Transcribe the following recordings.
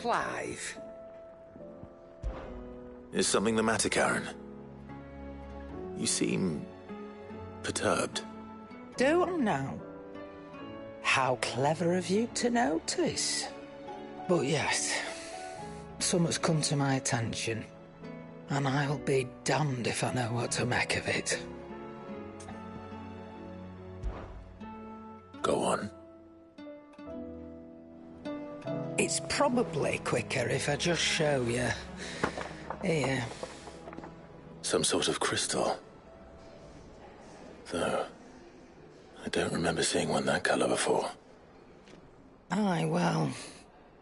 Clive. Is something the matter, Karen? You seem perturbed. Do I now? How clever of you to notice. But yes, something's come to my attention, and I'll be damned if I know what to make of it. Go on. It's probably quicker if I just show you. Here. Some sort of crystal. Though, I don't remember seeing one that colour before. Aye, well,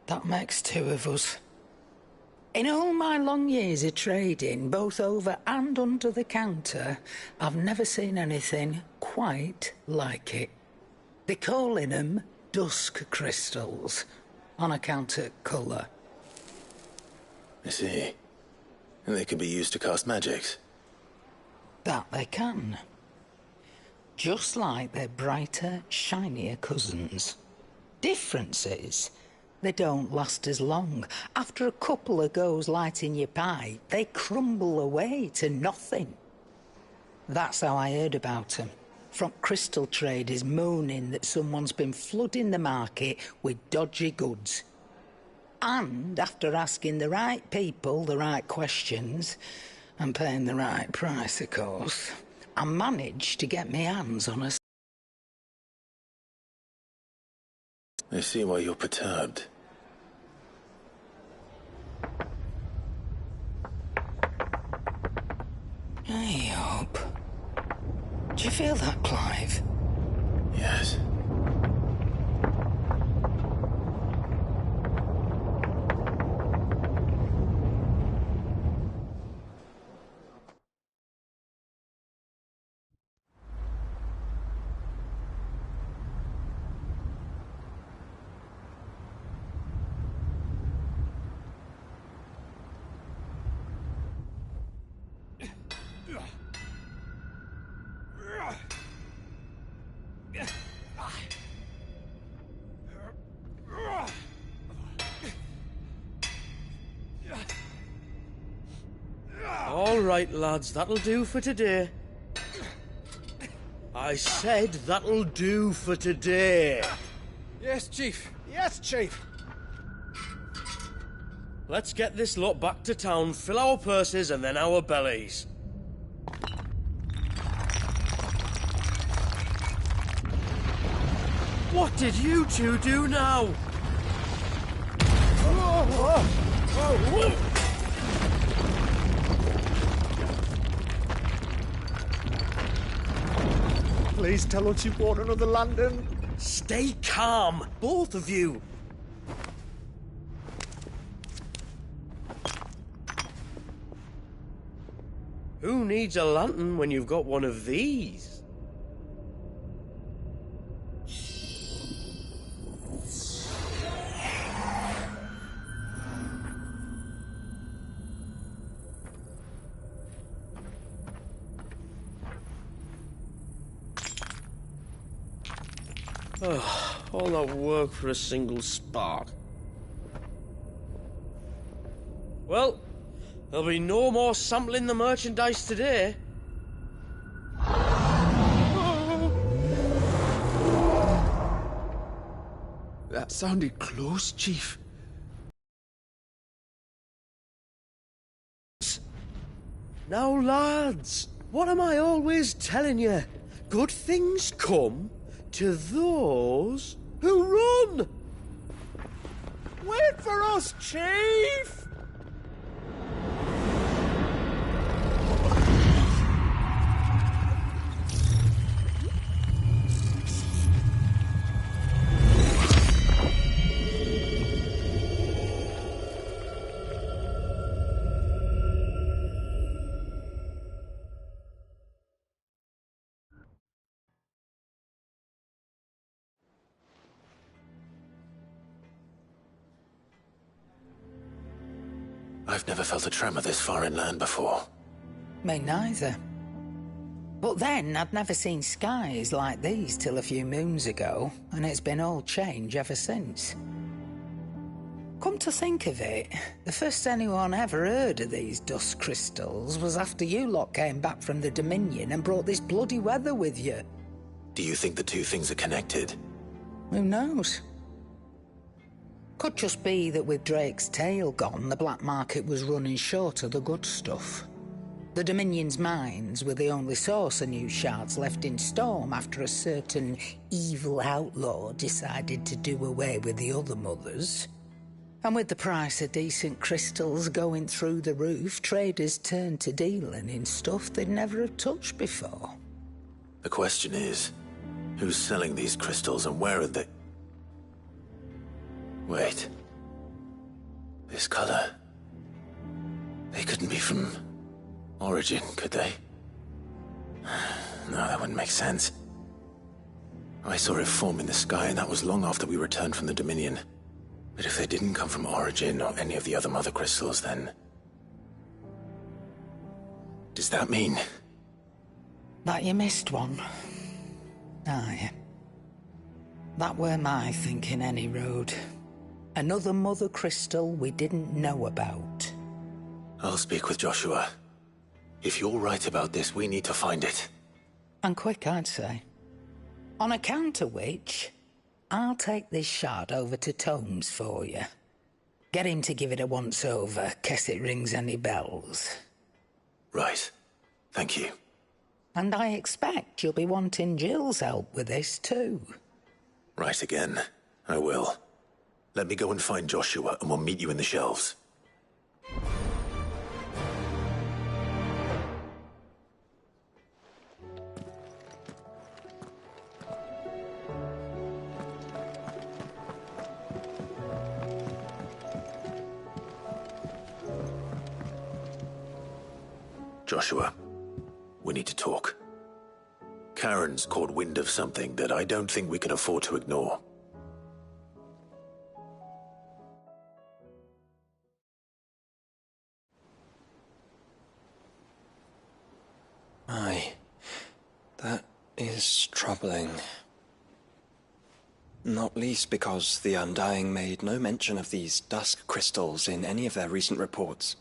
that makes two of us. In all my long years of trading, both over and under the counter, I've never seen anything quite like it. They're calling them dusk crystals, on account of colour. I see. And they can be used to cast magics. That they can. Just like their brighter, shinier cousins. Difference is, they don't last as long. After a couple of goes lighting your pipe, they crumble away to nothing. That's how I heard about them. From crystal traders moaning that someone's been flooding the market with dodgy goods. And after asking the right people the right questions, and paying the right price, of course, I managed to get my hands on a... I see why you're perturbed. Hey, up. Do you feel that, Clive? Yes. All right, lads, that'll do for today. I said that'll do for today. Yes, Chief. Yes, Chief. Let's get this lot back to town, fill our purses and then our bellies. What did you two do now? Please tell us you bought another lantern. Stay calm, both of you. Who needs a lantern when you've got one of these? All that work for a single spark. Well, there'll be no more sampling the merchandise today. That sounded close, Chief. Now, lads, what am I always telling you? Good things come to those who run! Wait for us, Chief! I've never felt a tremor this far inland before. Me neither. But then, I'd never seen skies like these till a few moons ago, and it's been all change ever since. Come to think of it, the first anyone ever heard of these dust crystals was after you lot came back from the Dominion and brought this bloody weather with you. Do you think the two things are connected? Who knows? Could just be that with Drake's tail gone, the black market was running short of the good stuff. The Dominion's mines were the only source of new shards left in Storm after a certain evil outlaw decided to do away with the other mothers. And with the price of decent crystals going through the roof, traders turned to dealing in stuff they'd never have touched before. The question is, who's selling these crystals and where are they? Wait. This color. They couldn't be from Origin, could they? No, that wouldn't make sense. I saw it form in the sky, and that was long after we returned from the Dominion. But if they didn't come from Origin or any of the other mother crystals, then... does that mean... That you missed one? Aye. That were my thinking, any road. Another mother crystal we didn't know about. I'll speak with Joshua. If you're right about this, we need to find it. And quick, I'd say. On account of which, I'll take this shard over to Tomes for you. Get him to give it a once-over, case it rings any bells. Right. Thank you. And I expect you'll be wanting Jill's help with this, too. Right again. I will. Let me go and find Joshua, and we'll meet you in the shelves. Joshua, we need to talk. Karen's caught wind of something that I don't think we can afford to ignore. Aye, that is troubling. Not least because the Undying made no mention of these dusk crystals in any of their recent reports.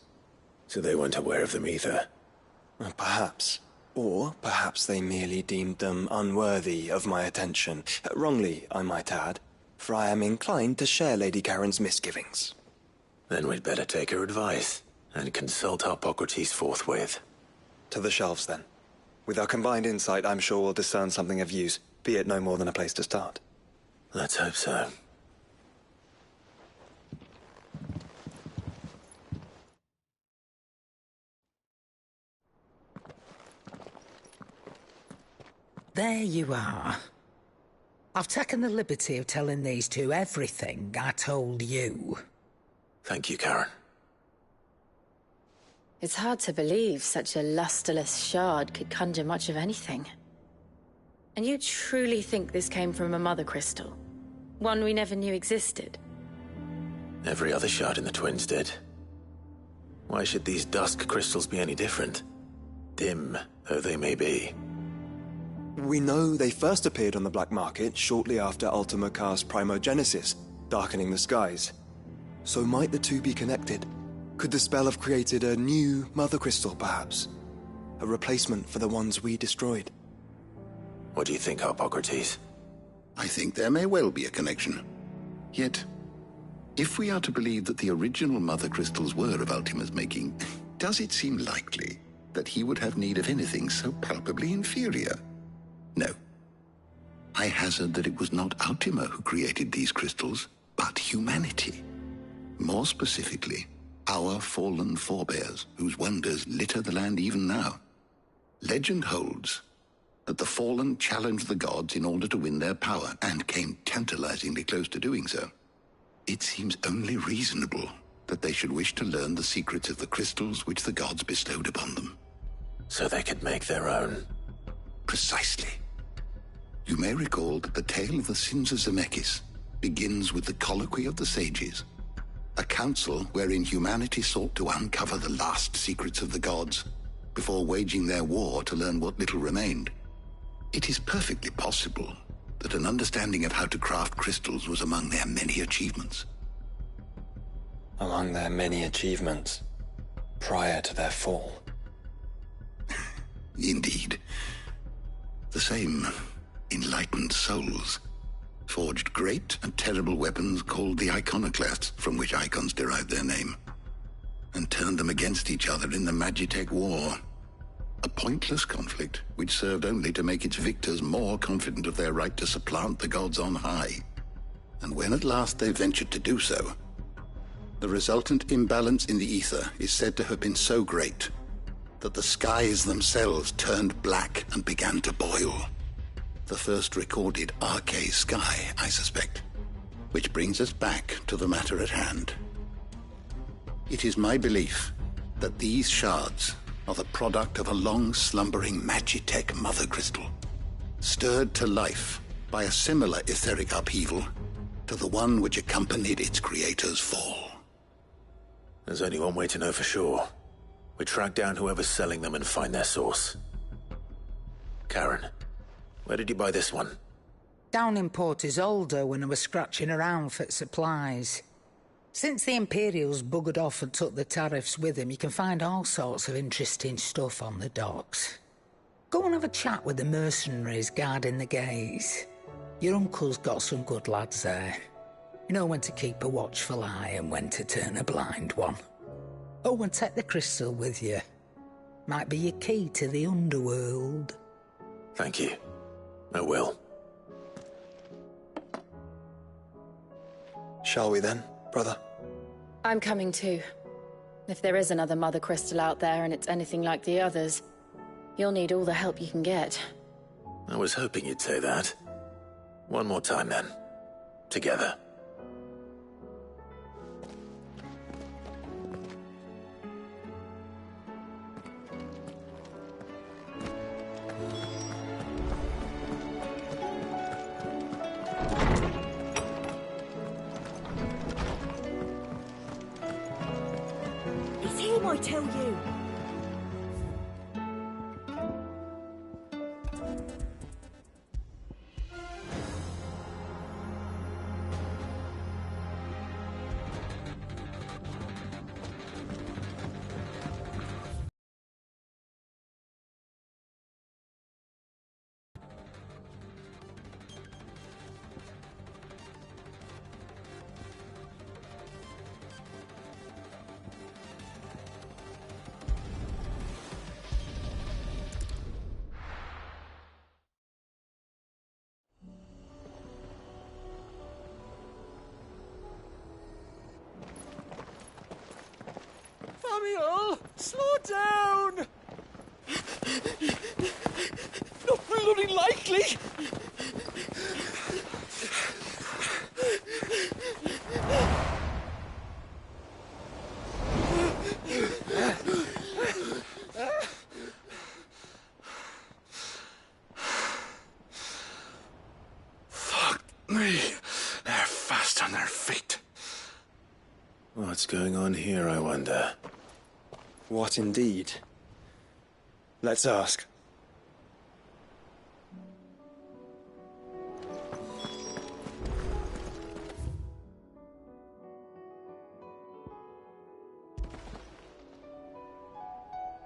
So they weren't aware of them either. Perhaps. Or perhaps they merely deemed them unworthy of my attention. Wrongly, I might add, for I am inclined to share Lady Karen's misgivings. Then we'd better take her advice and consult Harpocrates forthwith. To the shelves, then. With our combined insight, I'm sure we'll discern something of use, be it no more than a place to start. Let's hope so. There you are. I've taken the liberty of telling these two everything I told you. Thank you, Karen. It's hard to believe such a lusterless shard could conjure much of anything. And you truly think this came from a mother crystal? One we never knew existed? Every other shard in the Twins did. Why should these dusk crystals be any different? Dim though they may be. We know they first appeared on the black market shortly after Ultima Car's primogenesis, darkening the skies. So might the two be connected? Could the spell have created a new mother crystal, perhaps? A replacement for the ones we destroyed? What do you think, Harpocrates? I think there may well be a connection. Yet, if we are to believe that the original mother crystals were of Ultima's making, does it seem likely that he would have need of anything so palpably inferior? No. I hazard that it was not Ultima who created these crystals, but humanity. More specifically, our fallen forebears, whose wonders litter the land even now. Legend holds that the fallen challenged the gods in order to win their power, and came tantalizingly close to doing so. It seems only reasonable that they should wish to learn the secrets of the crystals which the gods bestowed upon them. So they could make their own. Precisely. You may recall that the tale of the sins of Zemeckis begins with the colloquy of the sages, a council wherein humanity sought to uncover the last secrets of the gods before waging their war to learn what little remained. It is perfectly possible that an understanding of how to craft crystals was among their many achievements. among their many achievements prior to their fall. Indeed. The same enlightened souls forged great and terrible weapons called the iconoclasts, from which icons derived their name, and turned them against each other in the Magitech War. A pointless conflict which served only to make its victors more confident of their right to supplant the gods on high. And when at last they ventured to do so, the resultant imbalance in the ether is said to have been so great that the skies themselves turned black and began to boil. The first recorded arcane sky, I suspect. Which brings us back to the matter at hand. It is my belief that these shards are the product of a long-slumbering Magitech mother crystal, stirred to life by a similar etheric upheaval to the one which accompanied its creator's fall. There's only one way to know for sure. We track down whoever's selling them and find their source. Karen, where did you buy this one? Down in Port Isolde when I was scratching around for supplies. Since the Imperials buggered off and took the tariffs with them, you can find all sorts of interesting stuff on the docks. Go and have a chat with the mercenaries guarding the gates. Your uncle's got some good lads there. You know when to keep a watchful eye and when to turn a blind one. Oh, and take the crystal with you. Might be your key to the underworld. Thank you. I will. Shall we then, brother? I'm coming too. If there is another mother crystal out there and it's anything like the others, you'll need all the help you can get. I was hoping you'd say that. One more time then. Together. It's him, I tell you. Samuel, slow down! Not bloody likely! Fuck me. They're fast on their feet. What's going on here, I wonder? What indeed? Let's ask.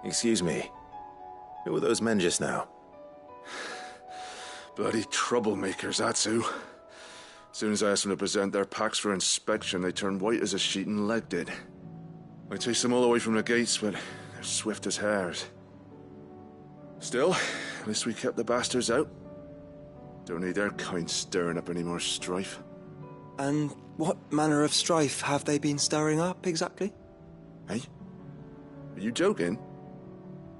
Excuse me. Who were those men just now? Bloody troublemakers, that's who. As soon as I asked them to present their packs for inspection, they turned white as a sheet and lead did. I chased them all away from the gates, but they're swift as hares. Still, at least we kept the bastards out. Don't need their kind stirring up any more strife. And what manner of strife have they been stirring up, exactly? Hey? Are you joking?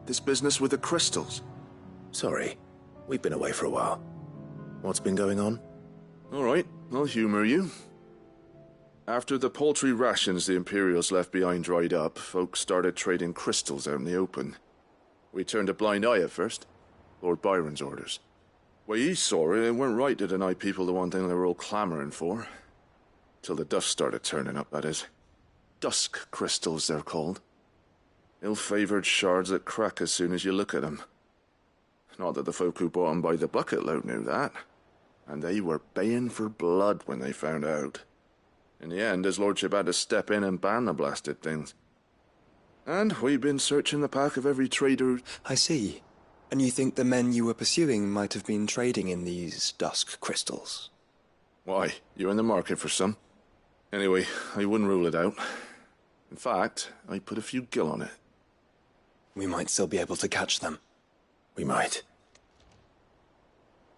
This business with the crystals? Sorry, we've been away for a while. What's been going on? All right, I'll humor you. After the paltry rations the Imperials left behind dried up, folks started trading crystals out in the open. We turned a blind eye at first. Lord Byron's orders. Way he saw it, it weren't right to deny people the one thing they were all clamoring for. Till the dust started turning up, that is. Dusk crystals, they're called. Ill-favored shards that crack as soon as you look at them. Not that the folk who bought them by the bucket load knew that. And they were baying for blood when they found out. In the end, his lordship had to step in and ban the blasted things. And we've been searching the pack of every trader. I see. And you think the men you were pursuing might have been trading in these dusk crystals? Why, you're in the market for some. Anyway, I wouldn't rule it out. In fact, I put a few gil on it. We might still be able to catch them. We might.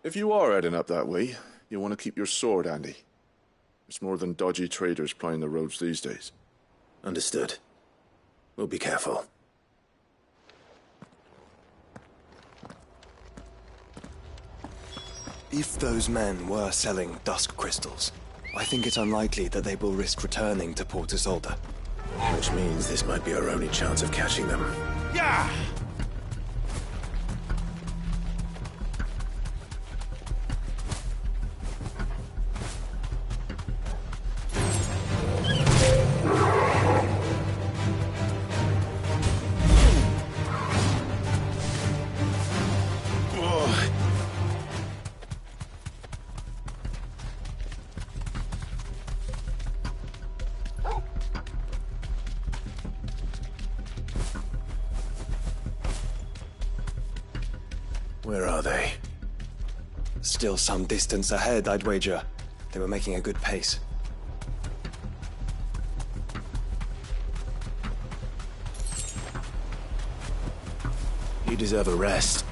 If you are heading up that way, you'll want to keep your sword handy. It's more than dodgy traders plying the roads these days. Understood. We'll be careful. If those men were selling dusk crystals, I think it's unlikely that they will risk returning to Port Isolde. Which means this might be our only chance of catching them. Yeah! Where are they? Still some distance ahead, I'd wager. They were making a good pace. You deserve a rest.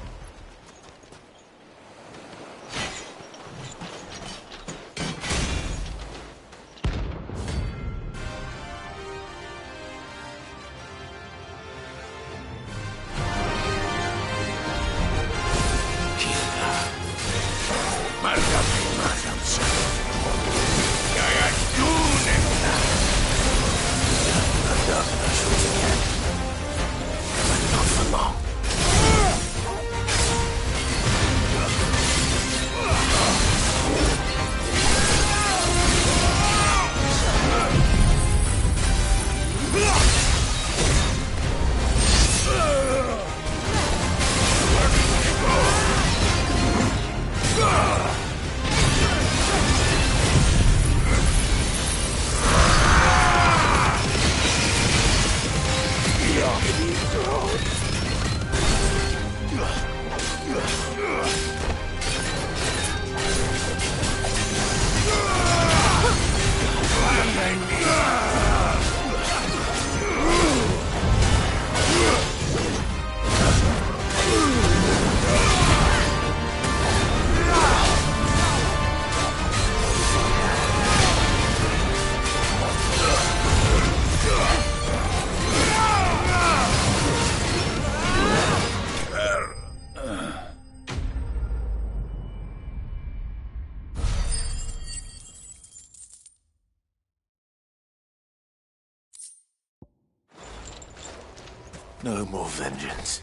No more vengeance.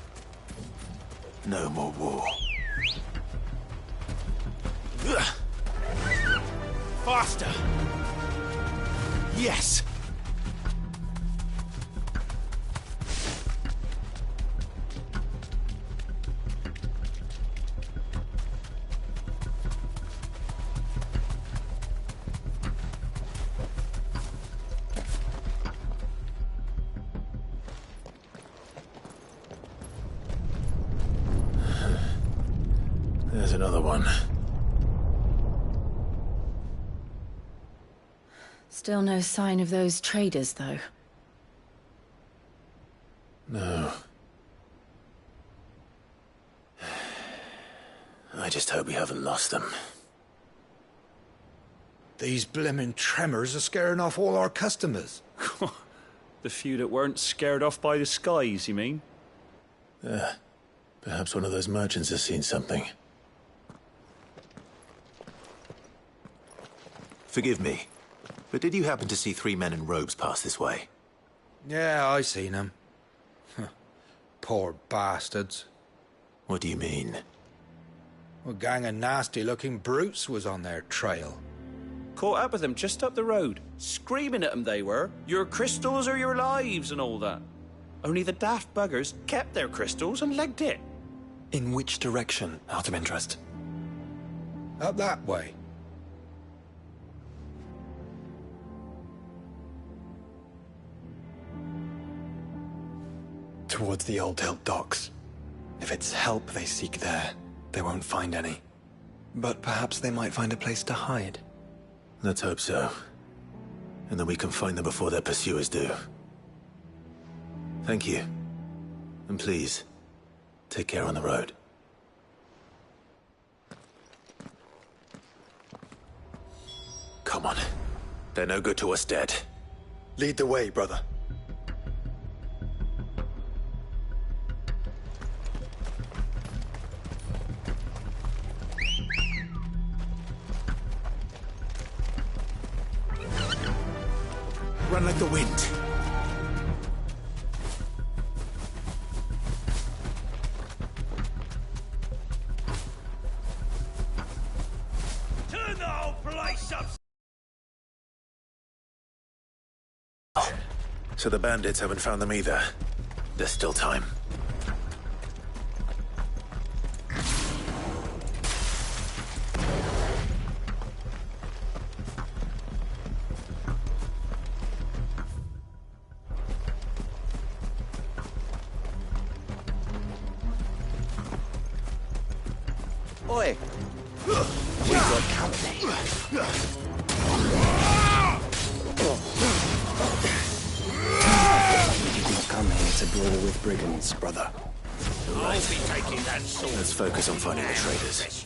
No more war. Faster! Yes! There's another one. Still no sign of those traders, though. No. I just hope we haven't lost them. These blimmin' tremors are scaring off all our customers. The few that weren't scared off by the skies, you mean? Perhaps one of those merchants has seen something. Forgive me, but did you happen to see 3 men in robes pass this way? Yeah, I seen them. Poor bastards. What do you mean? A gang of nasty-looking brutes was on their trail. Caught up with them just up the road. Screaming at them they were. Your crystals are your lives and all that. Only the daft buggers kept their crystals and legged it. In which direction, out of interest? Up that way. towards the Old Hill docks. If it's help they seek there, they won't find any. But perhaps they might find a place to hide. Let's hope so. And that we can find them before their pursuers do. Thank you. And please, take care on the road. Come on. They're no good to us dead. Lead the way, brother. Run like the wind. Turn the whole place up! So the bandits haven't found them either. There's still time. Oi! We've got company. You didn't come here to brawl with brigands, brother. I'll be taking that sword. Let's focus on finding the traitors.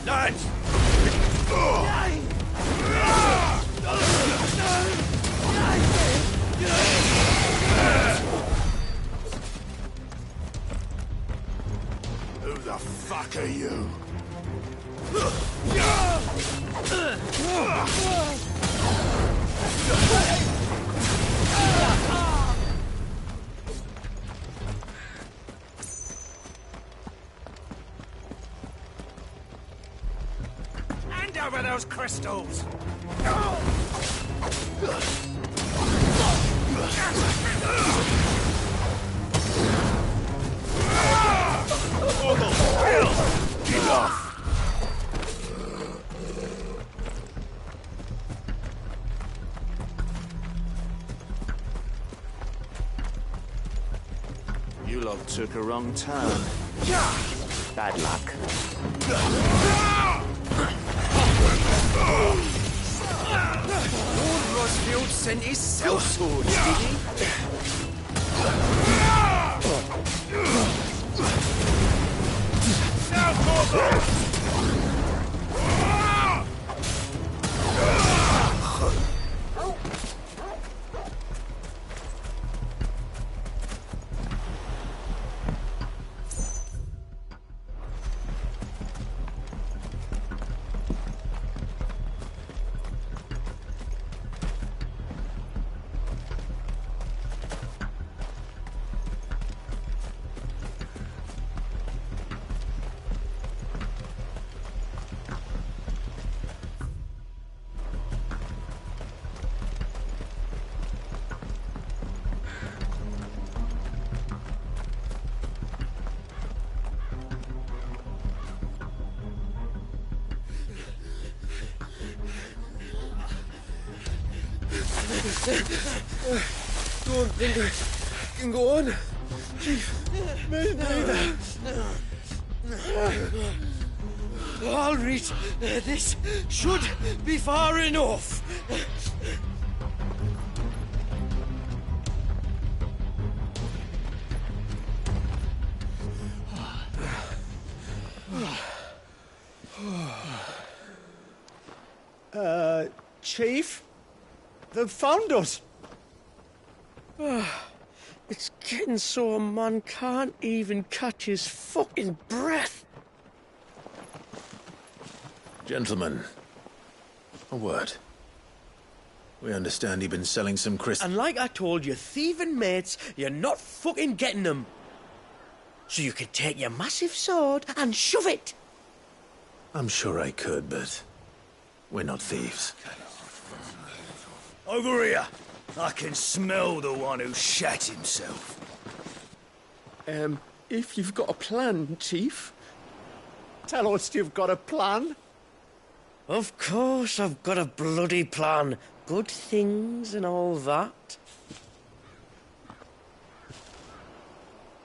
Lads! Who the fuck are you? Hand over those crystals! Get off! You lot took a wrong turn. Bad luck. Lord Rosfield sent his sellswords, did he? Don't think I can go on. Chief, maybe. I'll reach. This should be far enough. Chief? They've found us. It's getting so a man can't even catch his fucking breath. Gentlemen, a word. We understand you've been selling some crystals. And like I told your thieving mates, you're not fucking getting them. So you can take your massive sword and shove it. I'm sure I could, but we're not thieves. Over here. I can smell the one who shat himself. If you've got a plan, Chief. Tell us you've got a plan. Of course I've got a bloody plan. Good things and all that.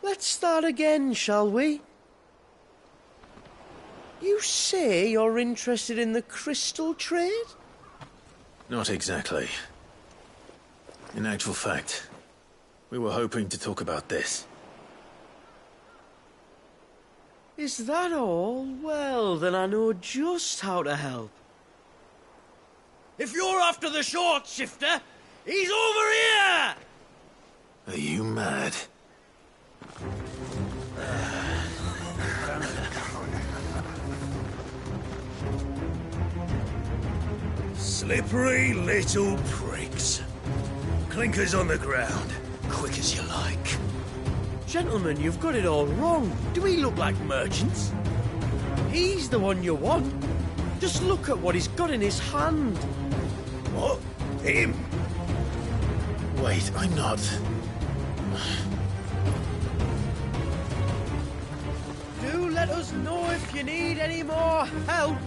Let's start again, shall we? You say you're interested in the crystal trade? Not exactly. In actual fact, we were hoping to talk about this. Is that all? Well, then I know just how to help. If you're after the short shifter, he's over here! Are you mad? Slippery little pricks. Clinkers on the ground, quick as you like. Gentlemen, you've got it all wrong. Do we look like merchants? He's the one you want. Just look at what he's got in his hand. What? Him? Wait, I'm not. Do let us know if you need any more help.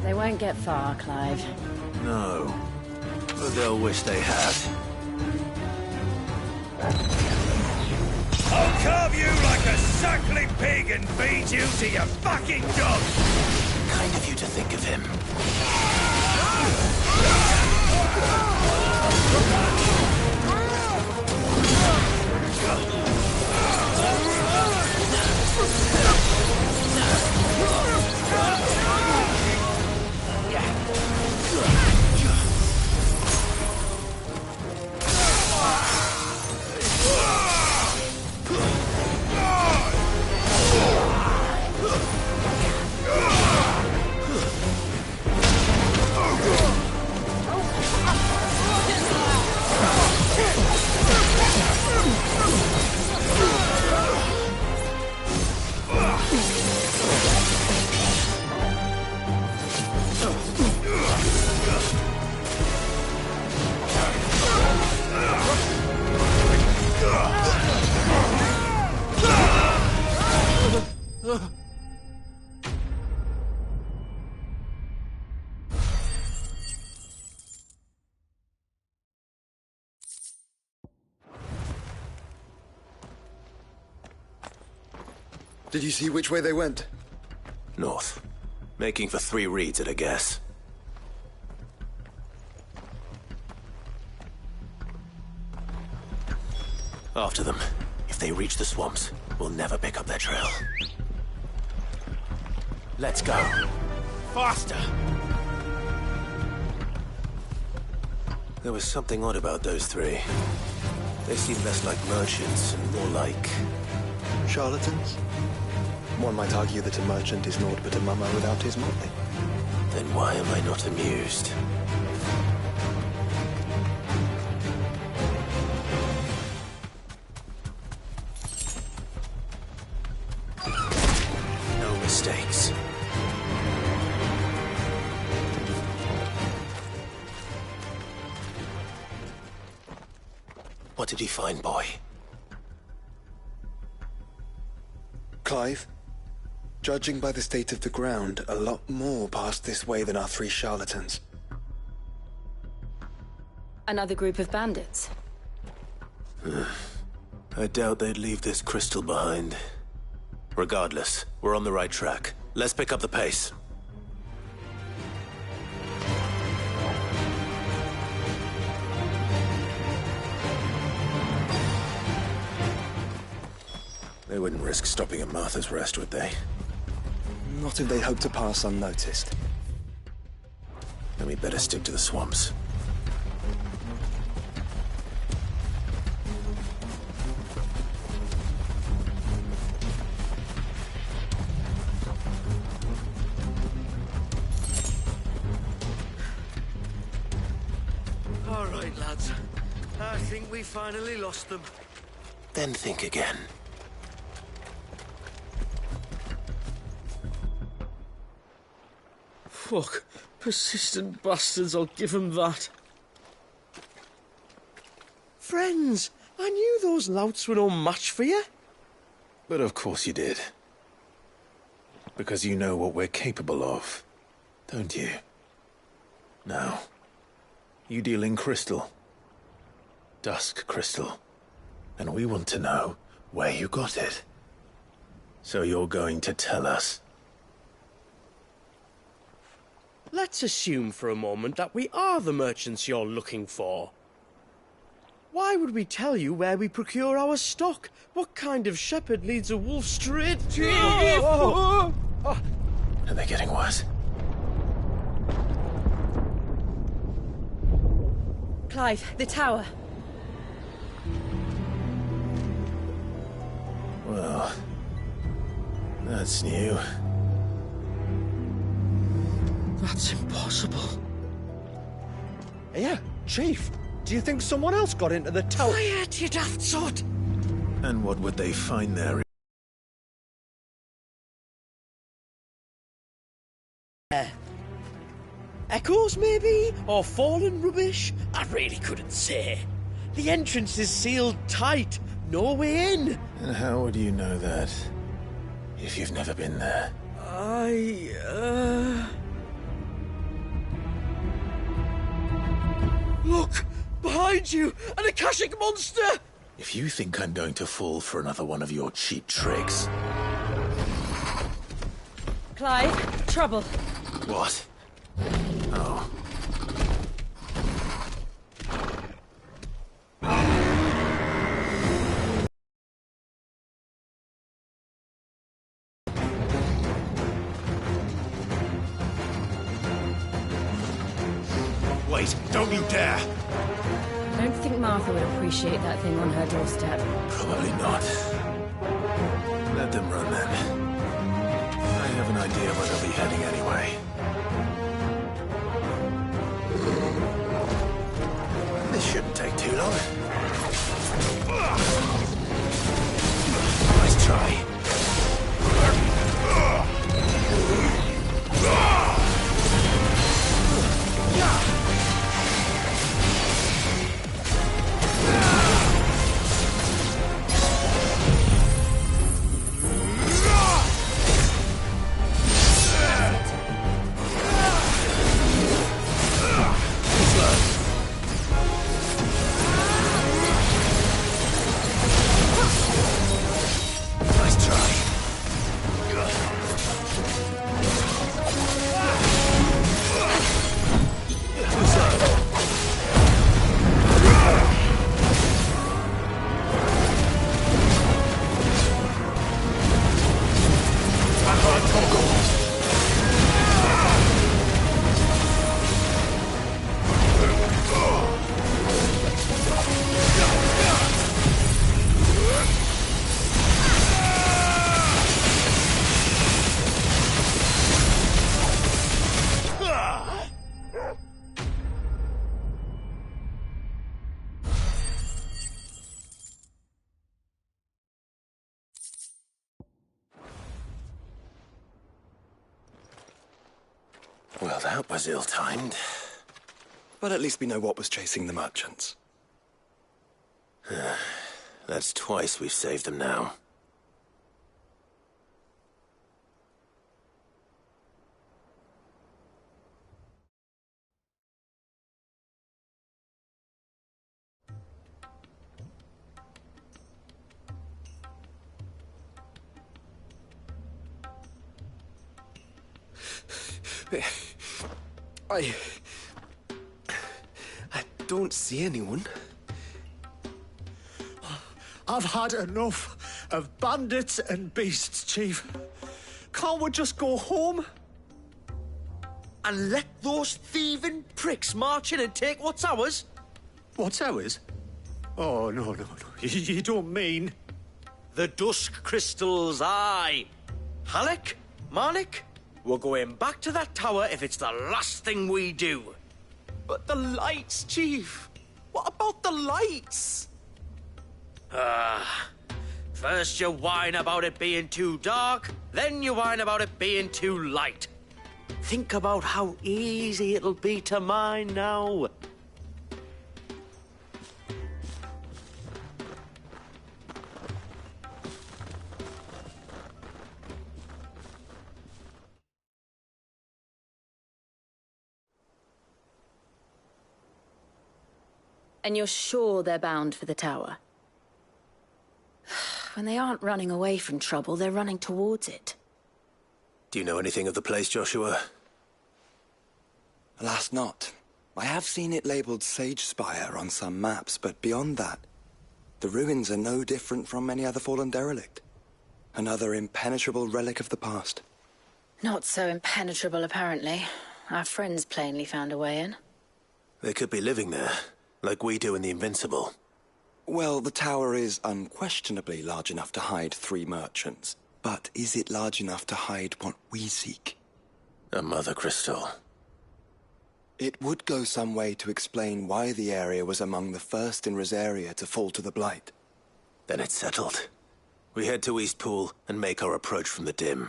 They won't get far, Clive. No, but they'll wish they had. I'll carve you like a suckling pig and feed you to your fucking dog! Kind of you to think of him. Did you see which way they went? North. Making for 3 reeds at a guess. After them. If they reach the swamps, we'll never pick up their trail. Let's go. Faster! There was something odd about those 3. They seemed less like merchants and more like... Charlatans? One might argue that a merchant is naught but a mummer without his motley. Then why am I not amused? No mistakes. What did he find, boy? Clive, judging by the state of the ground, a lot more passed this way than our 3 charlatans. Another group of bandits. I doubt they'd leave this crystal behind. Regardless, we're on the right track. Let's pick up the pace. They wouldn't risk stopping at Martha's Rest, would they? Not if they hope to pass unnoticed. Then we'd better stick to the swamps. I think we finally lost them. Then think again. Fuck. Persistent bastards, I'll give them that. Friends, I knew those louts were no match for you. But of course you did. Because you know what we're capable of, don't you? Now, you deal in crystal. Dusk crystal. And we want to know where you got it. So you're going to tell us. Let's assume for a moment that we are the merchants you're looking for. Why would we tell you where we procure our stock? What kind of shepherd leads a wolf straight to... Are they getting worse? Clive, the tower. Well, that's new. That's impossible. Yeah, Chief. Do you think someone else got into the tower? Quiet, you daft sod! And what would they find there? Echoes, maybe? Or fallen rubbish? I really couldn't say. The entrance is sealed tight. No way in. And how would you know that? If you've never been there? Look! Behind you! An Akashic monster! If you think I'm going to fall for another one of your cheap tricks... Clive, trouble. What? Oh. Wait, don't you dare! I don't think Martha would appreciate that thing on her doorstep. Probably not. Let them run then. I have an idea where they'll be heading anyway. This shouldn't take too long. Nice try. Well, that was ill-timed. But at least we know what was chasing the merchants. That's twice we've saved them now. I don't see anyone. I've had enough of bandits and beasts, Chief. Can't we just go home? And let those thieving pricks march in and take what's ours? What's ours? Oh, no. You don't mean... The dusk crystals, aye. Halleck, Marnik, we're going back to that tower if it's the last thing we do. But the lights, Chief. What about the lights? First you whine about it being too dark, then you whine about it being too light. Think about how easy it'll be to mine now. And you're sure they're bound for the tower? When they aren't running away from trouble, they're running towards it. Do you know anything of the place, Joshua? Alas, not. I have seen it labelled Sage Spire on some maps, but beyond that, the ruins are no different from any other fallen derelict. Another impenetrable relic of the past. Not so impenetrable, apparently. Our friends plainly found a way in. They could be living there, like we do in the Invincible. Well, the tower is unquestionably large enough to hide 3 merchants. But is it large enough to hide what we seek? A mother crystal. It would go some way to explain why the area was among the first in Rosaria to fall to the Blight. Then it's settled. We head to Eastpool and make our approach from the dim.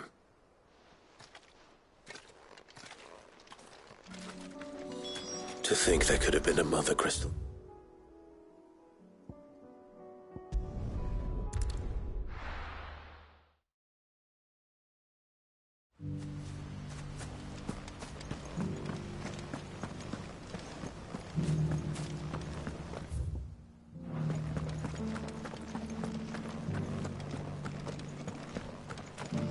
To think there could have been a mother crystal.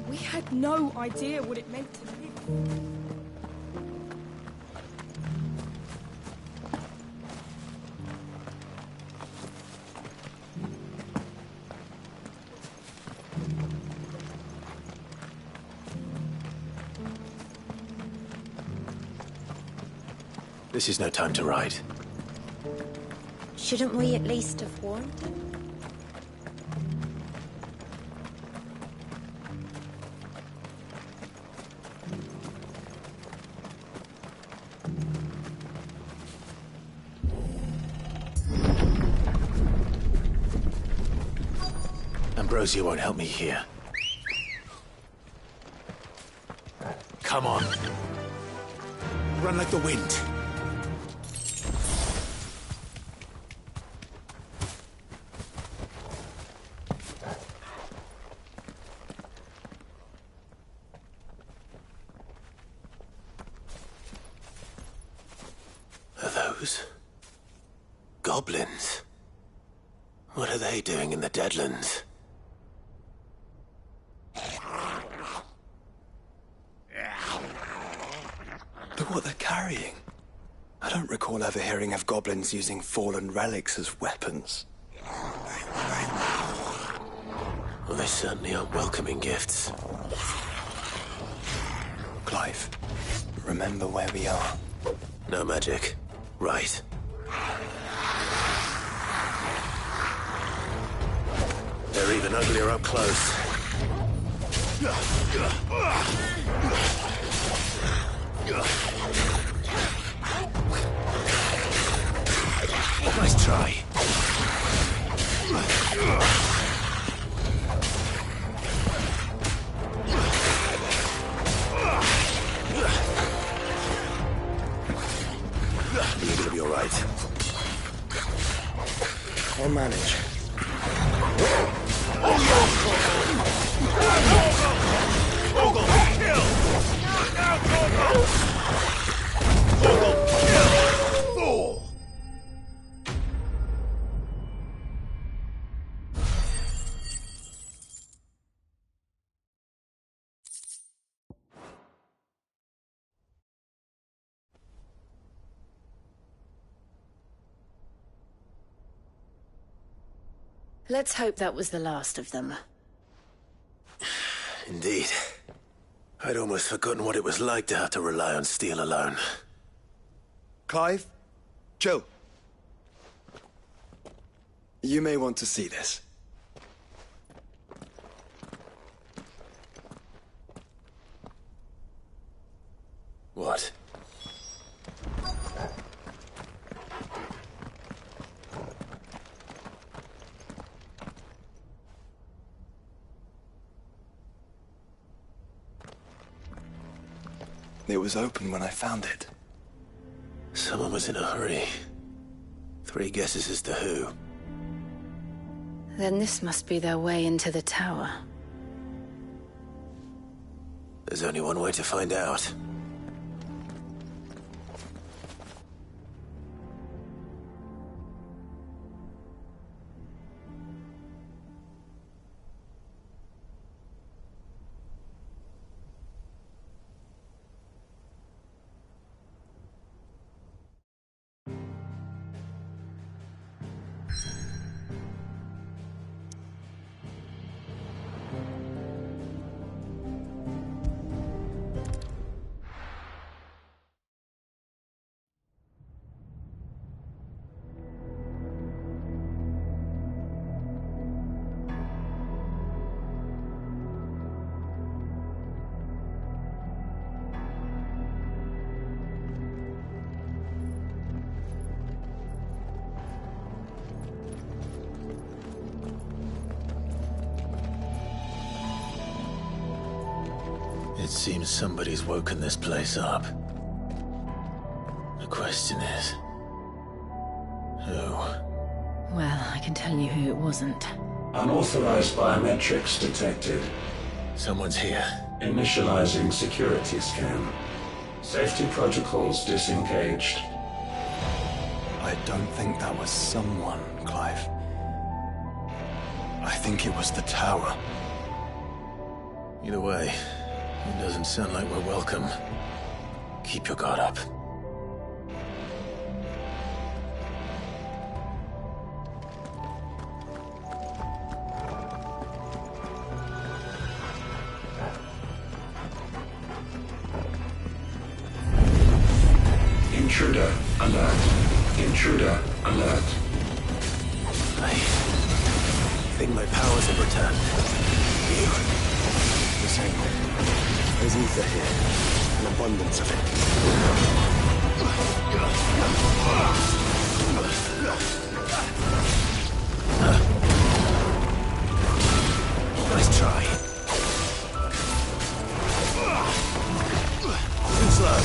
We had no idea what it meant to live. This is no time to ride. Shouldn't we at least have warned him? Ambrosia won't help me here. Come on. Run like the wind. Are those goblins? What are they doing in the Deadlands? Look what they're carrying. I don't recall ever hearing of goblins using fallen relics as weapons. Well, they certainly aren't welcoming gifts. Clive, remember where we are. No magic. Right. They're even uglier up close. Nice try. You're gonna be all right. I'll manage. Let's hope that was the last of them. Indeed. I'd almost forgotten what it was like to have to rely on steel alone. Clive? Joe? You may want to see this. What? It was open when I found it. Someone was in a hurry. 3 guesses as to who. Then this must be their way into the tower. There's only one way to find out. It seems somebody's woken this place up. The question is... who? Well, I can tell you who it wasn't. Unauthorized biometrics detected. Someone's here. Initializing security scan. Safety protocols disengaged. I don't think that was someone, Clive. I think it was the tower. Either way, it doesn't sound like we're welcome. Keep your guard up. Intruder alert. Intruder alert. I think my powers have returned. You? The same. There's ether here. An abundance of it. Nice try. Too slow.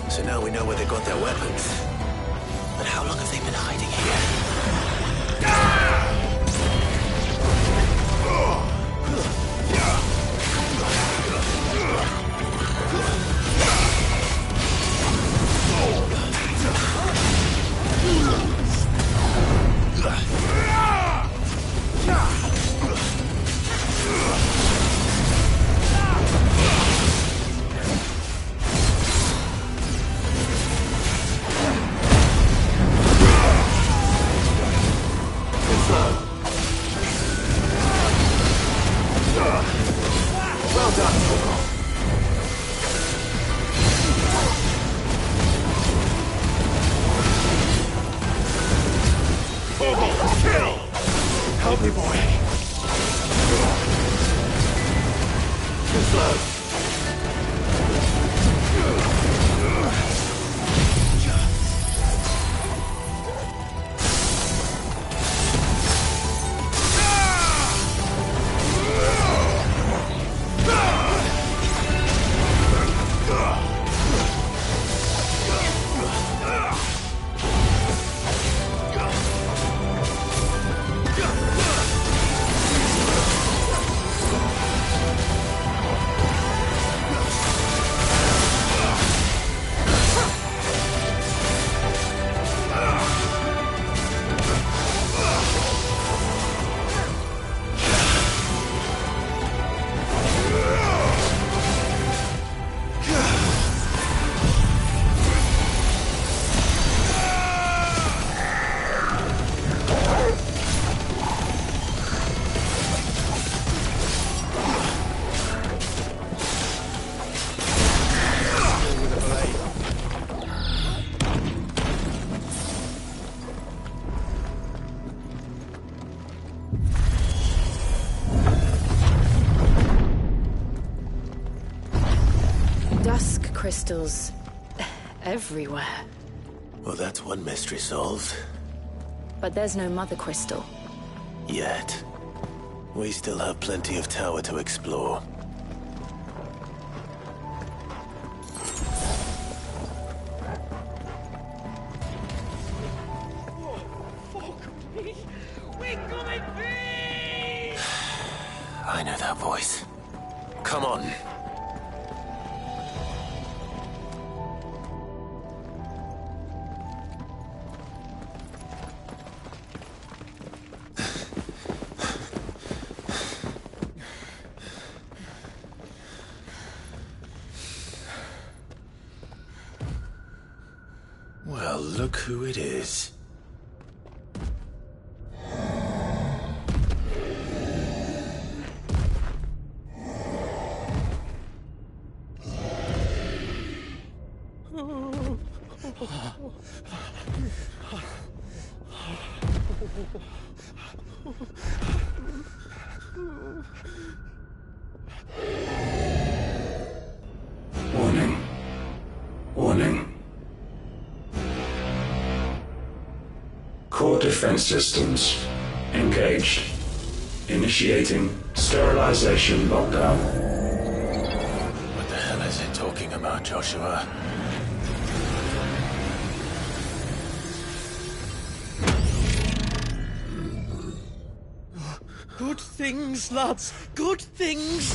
So now we know where they got their weapons. But how long have they been hiding here? Hey, boy. Too slow. Crystals everywhere. Well, that's one mystery solved. But there's no mother crystal. Yet. We still have plenty of tower to explore. I know that voice. Come on. Well, look who it is. Warning. Warning. Core defense systems engaged. Initiating sterilization lockdown. What the hell is it talking about, Joshua? Good things, lads. Good things.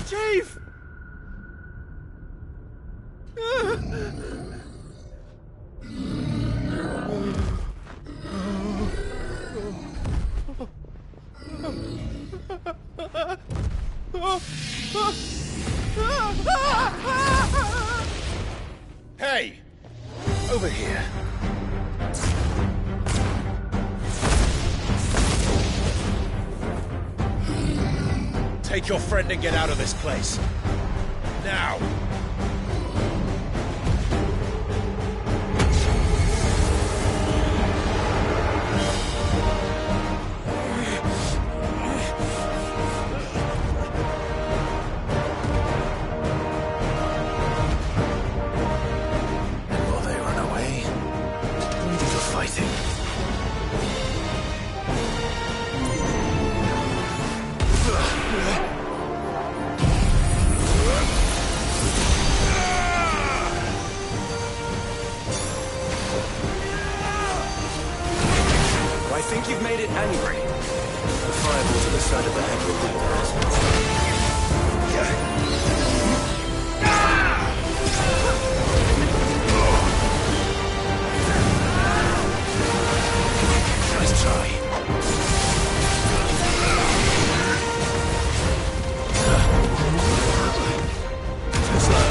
Chief! Hey! Over here. Take your friend and get out of this place. Now! And will they run away? We do the fighting. I think you've made it angry. The fireball to the side of the head will do that. Nice try. Too slow.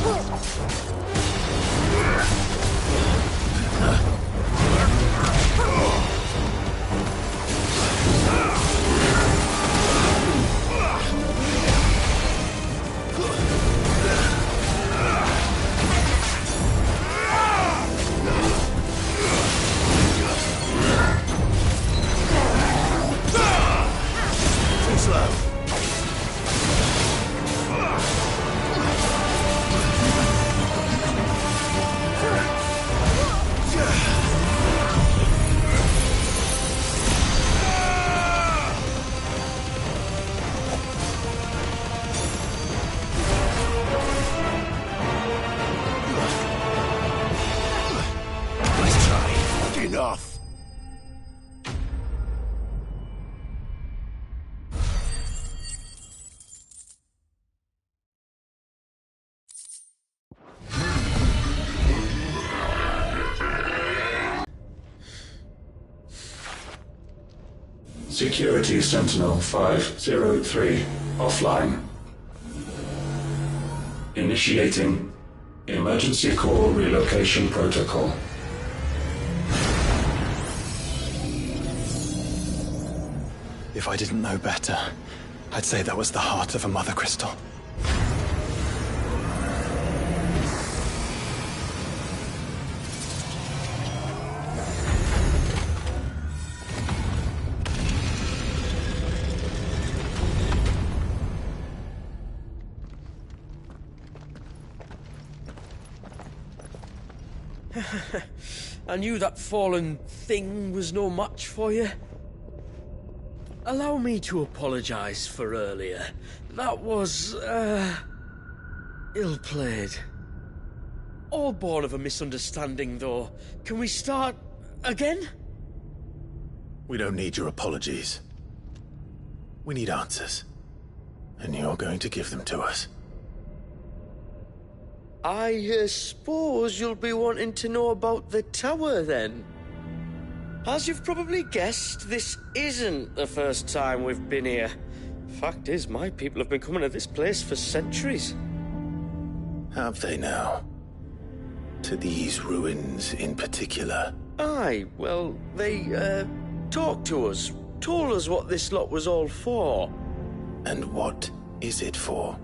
Enough! Security Sentinel 503 offline. Initiating Emergency Core Relocation Protocol. If I didn't know better, I'd say that was the heart of a mother crystal. I knew that fallen thing was no match for you. Allow me to apologize for earlier. That was, ill-played. All born of a misunderstanding, though. Can we start again? We don't need your apologies. We need answers. And you're going to give them to us. I suppose you'll be wanting to know about the tower, then? As you've probably guessed, this isn't the first time we've been here. Fact is, my people have been coming to this place for centuries. Have they now? To these ruins in particular? Aye, well, they, talked to us, told us what this lot was all for. And what is it for?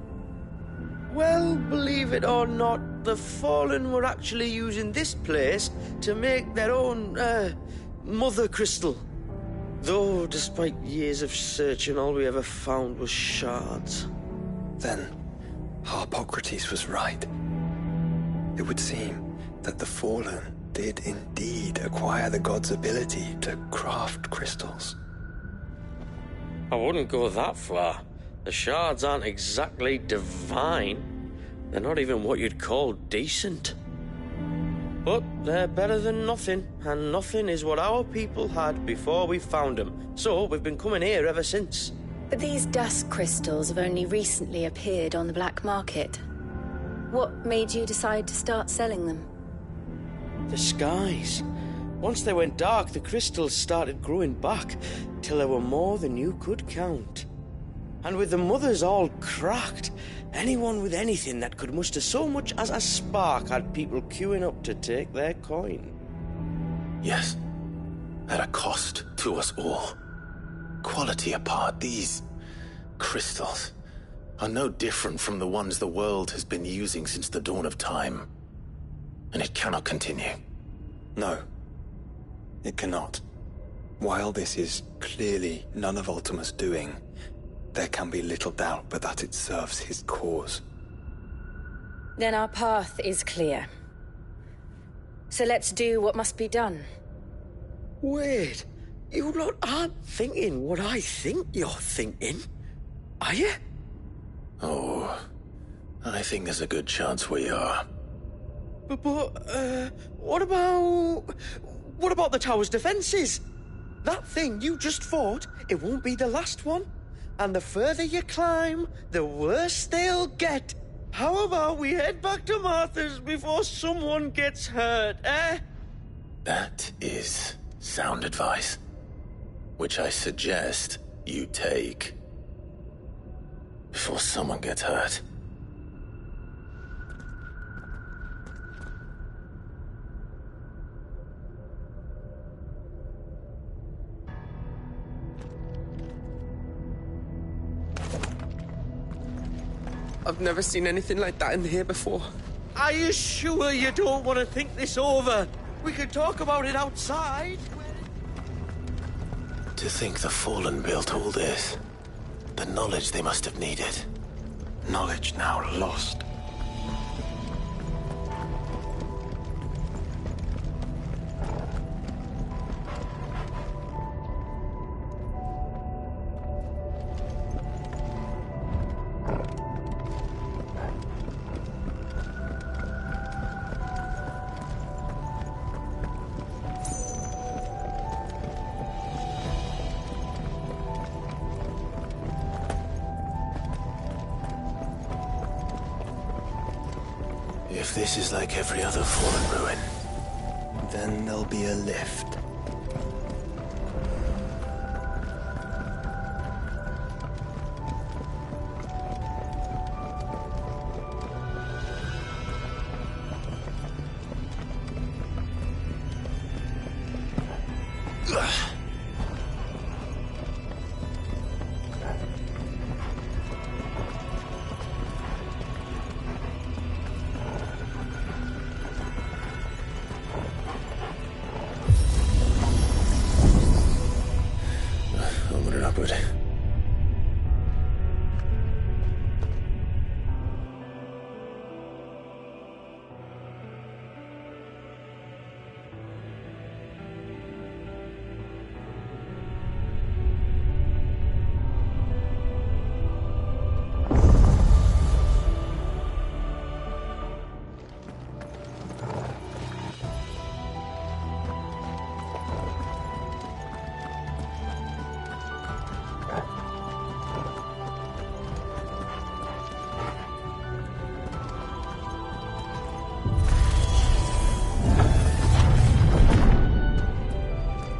Well, believe it or not, the Fallen were actually using this place to make their own, mother crystal. Though, despite years of searching, all we ever found was shards. Then, Harpocrates was right. It would seem that the Fallen did indeed acquire the god's ability to craft crystals. I wouldn't go that far. The shards aren't exactly divine. They're not even what you'd call decent. But they're better than nothing, and nothing is what our people had before we found them. So we've been coming here ever since. But these dusk crystals have only recently appeared on the black market. What made you decide to start selling them? The skies. Once they went dark, the crystals started growing back, till there were more than you could count. And with the mothers all cracked, anyone with anything that could muster so much as a spark had people queuing up to take their coin. Yes, at a cost to us all. Quality apart, these crystals are no different from the ones the world has been using since the dawn of time. And it cannot continue. No, it cannot. While this is clearly none of Ultima's doing, there can be little doubt but that it serves his cause. Then our path is clear. So let's do what must be done. Wait, you lot aren't thinking what I think you're thinking, are you? Oh, I think there's a good chance we are. But what about the tower's defenses? That thing you just fought, it won't be the last one. And the further you climb, the worse they'll get. How about we head back to Martha's before someone gets hurt, eh? That is sound advice, which I suggest you take before someone gets hurt. I've never seen anything like that in here before. Are you sure you don't want to think this over? We could talk about it outside. To think the Fallen built all this. The knowledge they must have needed. Knowledge now lost. If this is like every other Fallen ruin, then there'll be a lift. Upward.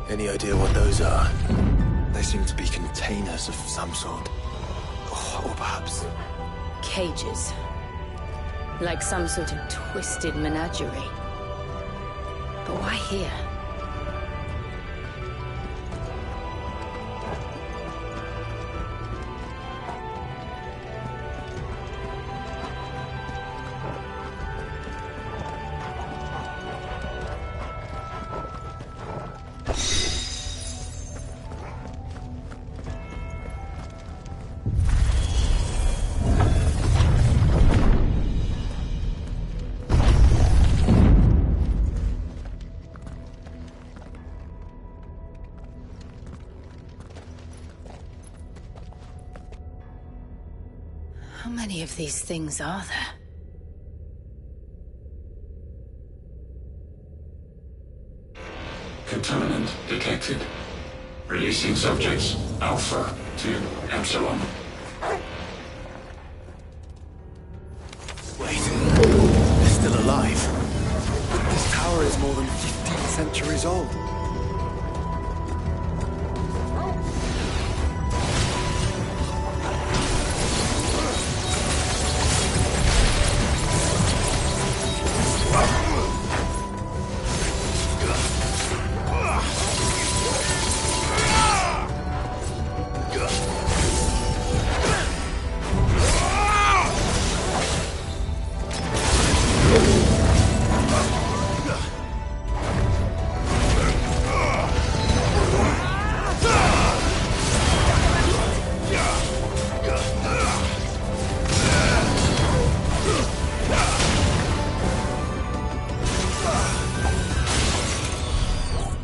Any idea what those are? They seem to be containers of some sort. Or perhaps... Cages. Like some sort of twisted menagerie. But why here? How many of these things are there? Contaminant detected. Releasing subjects Alpha to Epsilon. Wait, they're still alive. This tower is more than 15 centuries old.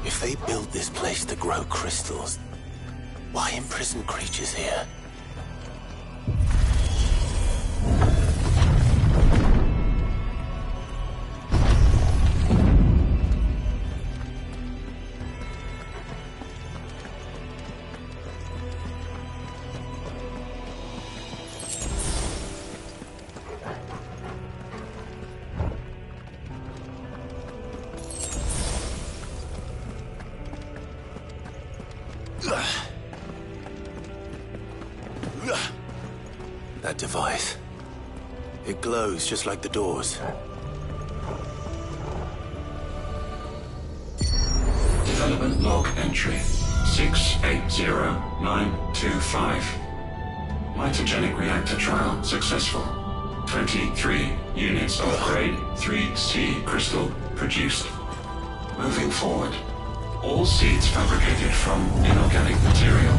If they built this place to grow crystals, why imprison creatures here? That device. It glows just like the doors. Development log entry 680925. Mitogenic reactor trial successful. 23 units of grade 3C crystal produced. Moving forward, all seeds fabricated from inorganic material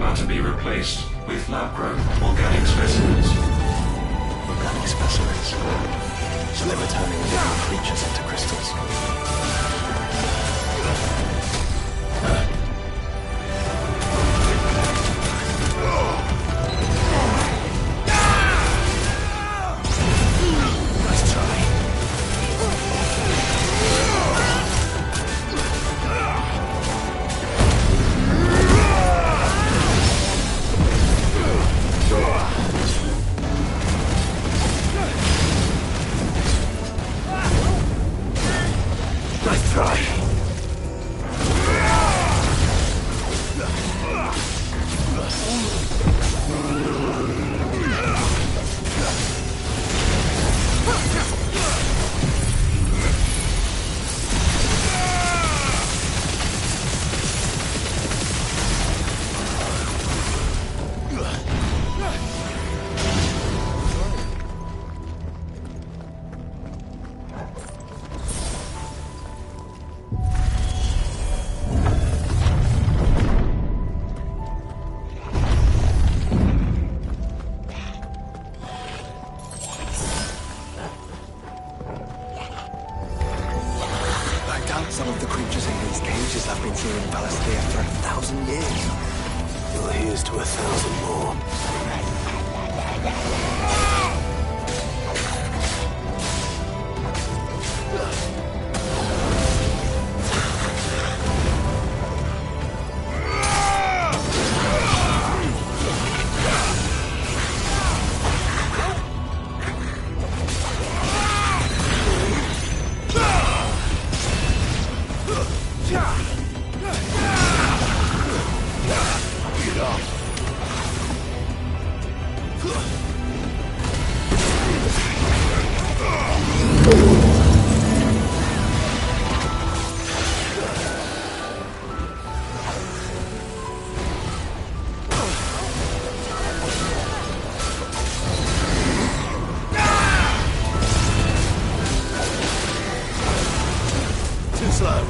are to be replaced with lab-grown organic specimens. Organic specimens. So they were turning living creatures into crystals. Nice try. Nice try. Some of the creatures in these cages have been here in Valisthea for 1,000 years. Well, here's to 1,000 more. Too slow.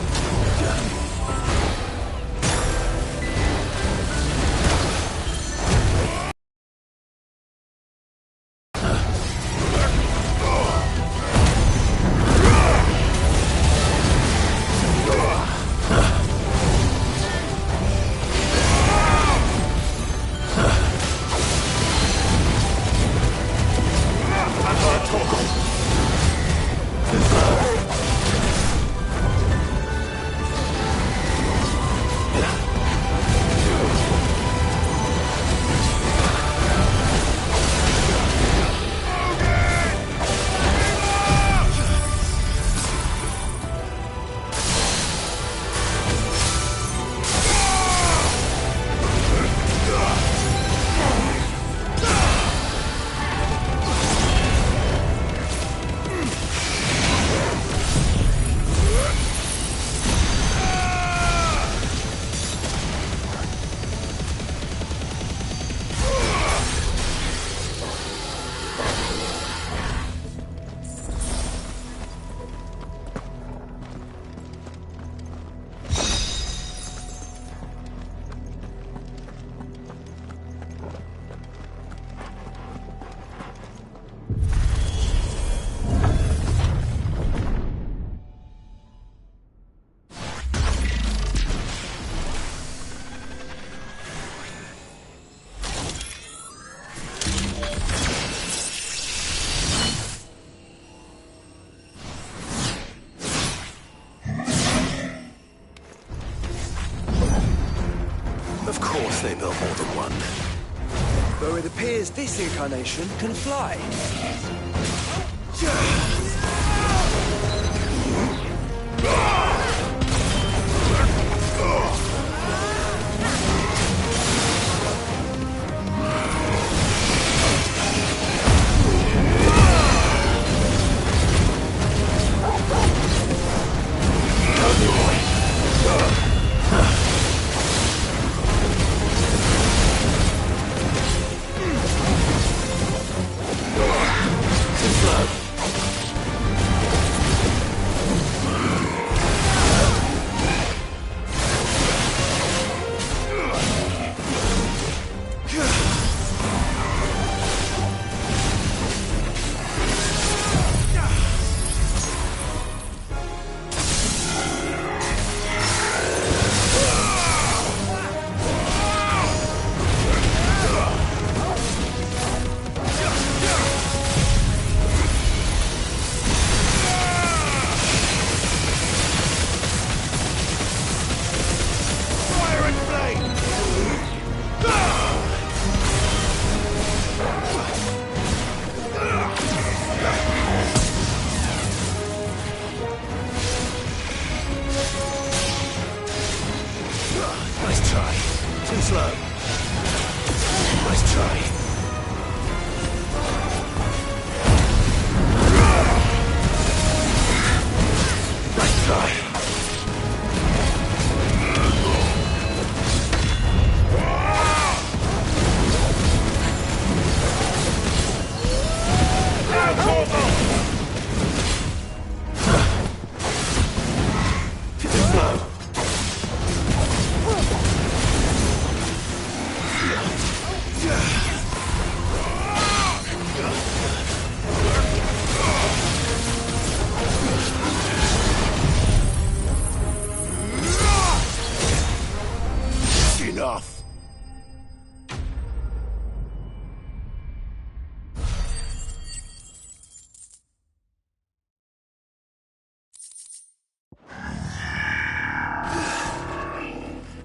Of course they built more than one. Though it appears this incarnation can fly.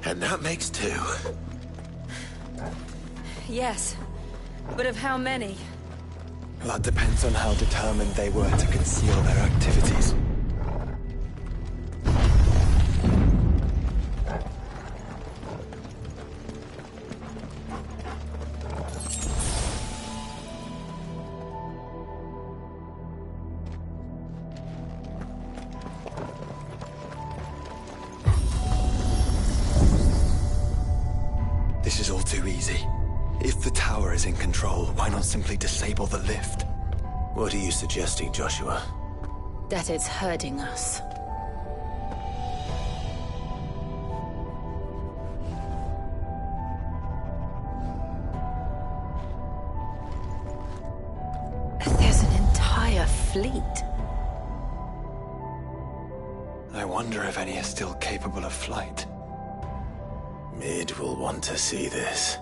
And that makes 2. Yes, but of how many? That depends on how determined they were to conceal their activities. This is all too easy. If the tower is in control, why not simply disable the lift? What are you suggesting, Joshua? That it's hurting us. There's an entire fleet. I wonder if any are still capable of flight. Mid will want to see this.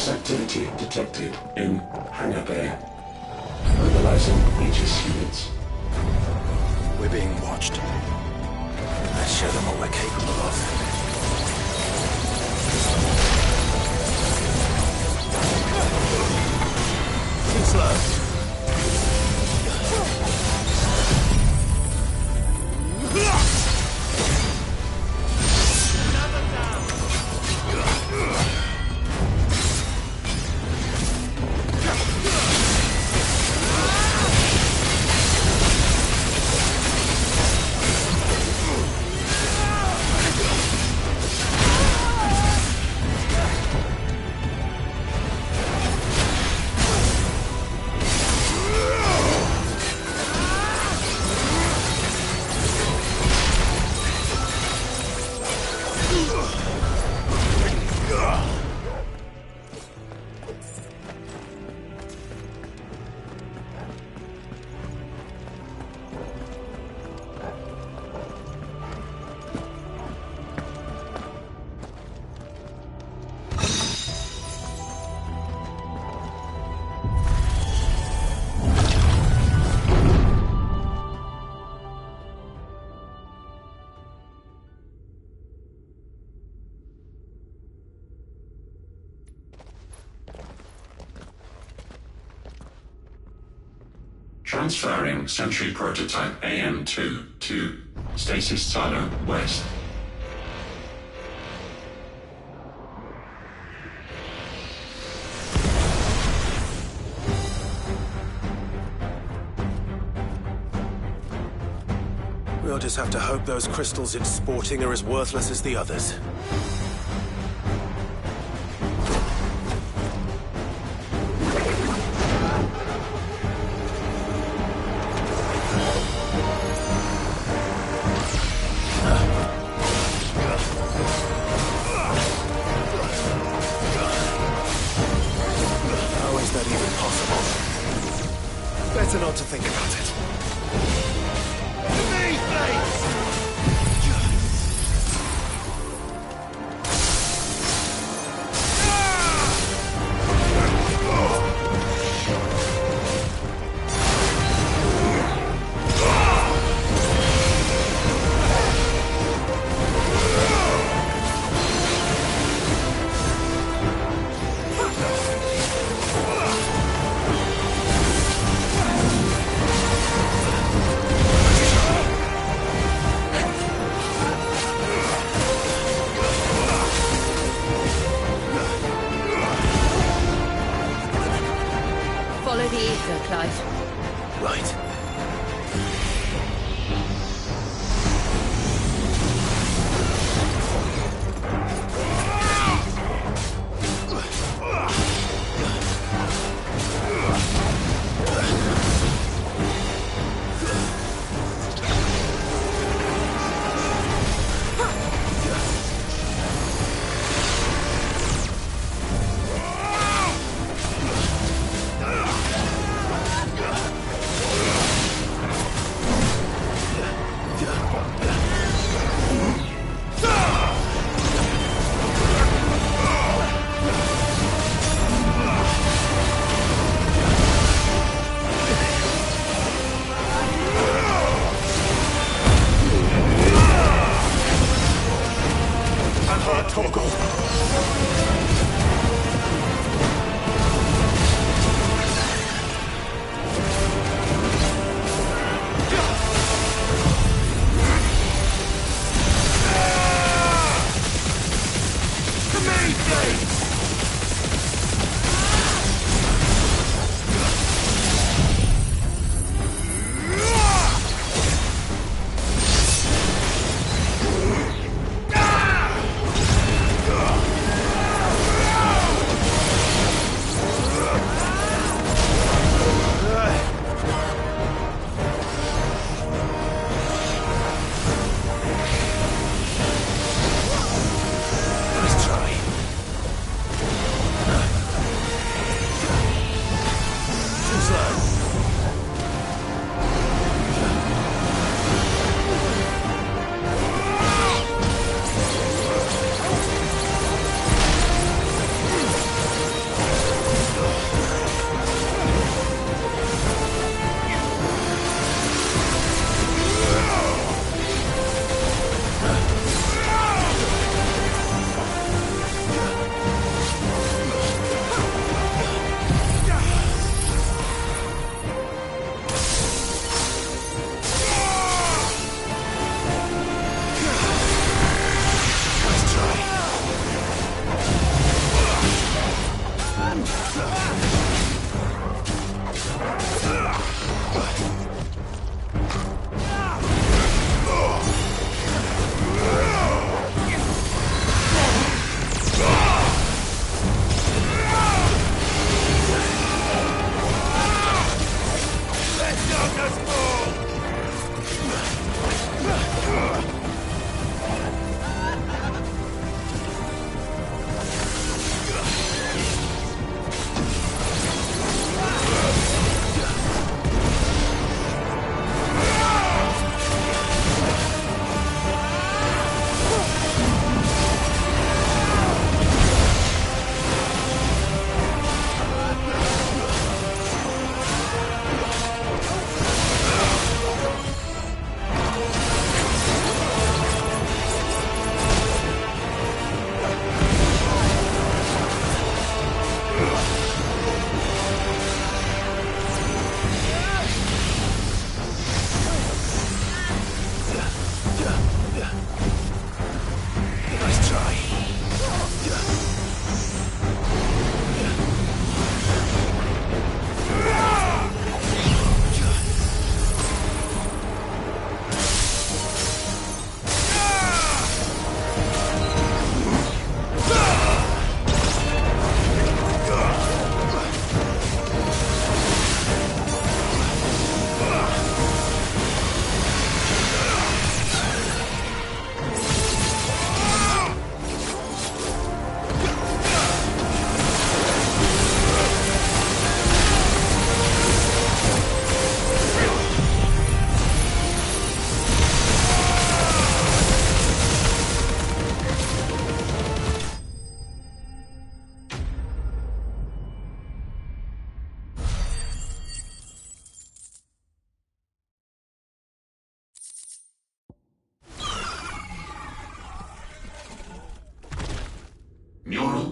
Activity detected in Hangar Bay. Mobilizing Aegis units. We're being watched. Let's show them what we're capable of. Too slow. Transferring Sentry Prototype AM2 to Stasis Silo West. We'll just have to hope those crystals it's sporting are as worthless as the others. How is that even possible? Better not to think about it. Follow the ether, Clive. Right.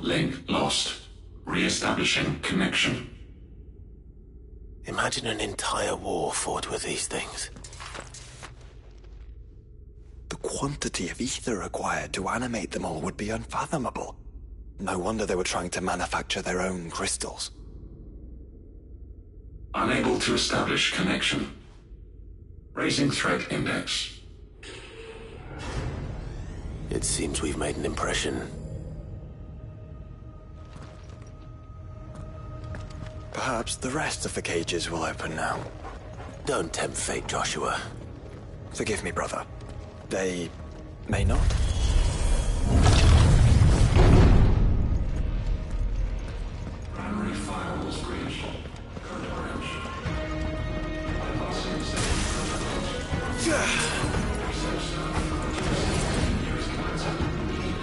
link lost. Re-establishing connection. Imagine an entire war fought with these things. The quantity of ether required to animate them all would be unfathomable. No wonder they were trying to manufacture their own crystals. Unable to establish connection. Raising threat index. It seems we've made an impression. Perhaps the rest of the cages will open now. Don't tempt fate, Joshua. Forgive me, brother. They may not. Primary firewalls breached. Code orange. Bypassing safety protocols. Research staff approaching nearest contact immediately.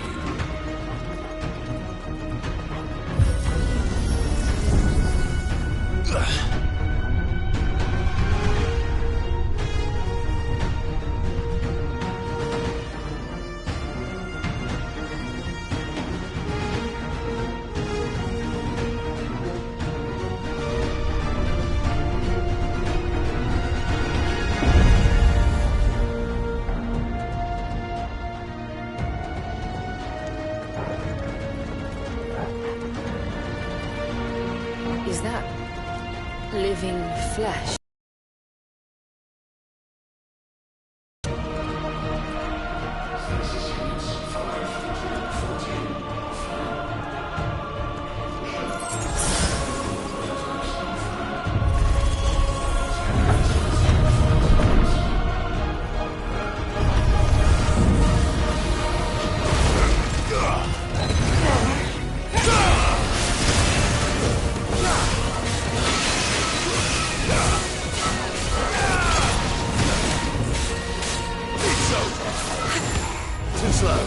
Is that living flesh? Stasis units 5 to 14 offline. Too slow.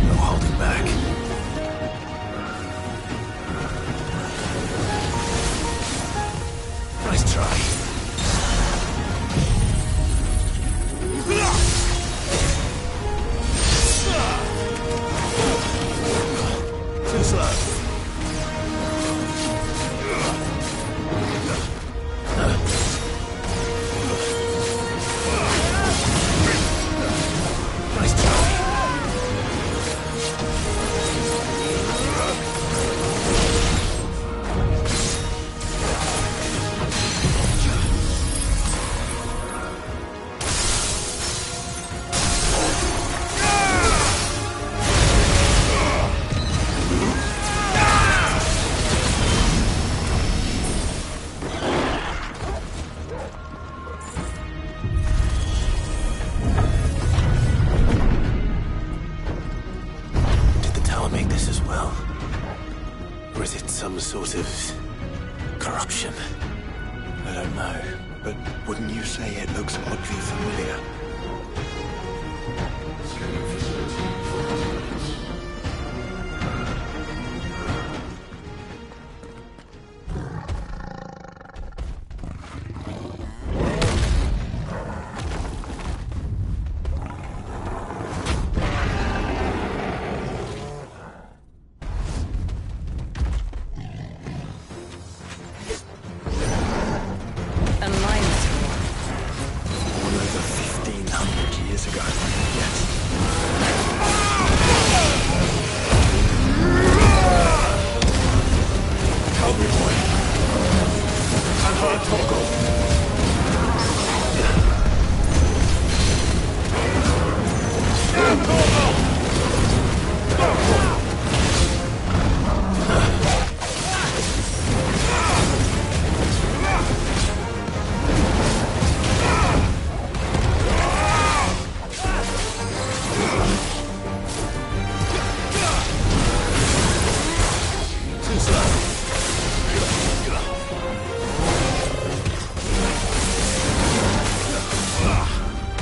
No holding back. Nice try. Too slow. Nice try. Did the tower make this as well? Or is it some sort of corruption? I don't know, but wouldn't you say it looks oddly familiar? Scanning facility for contaminants. A mine. All over 15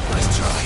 Nice try.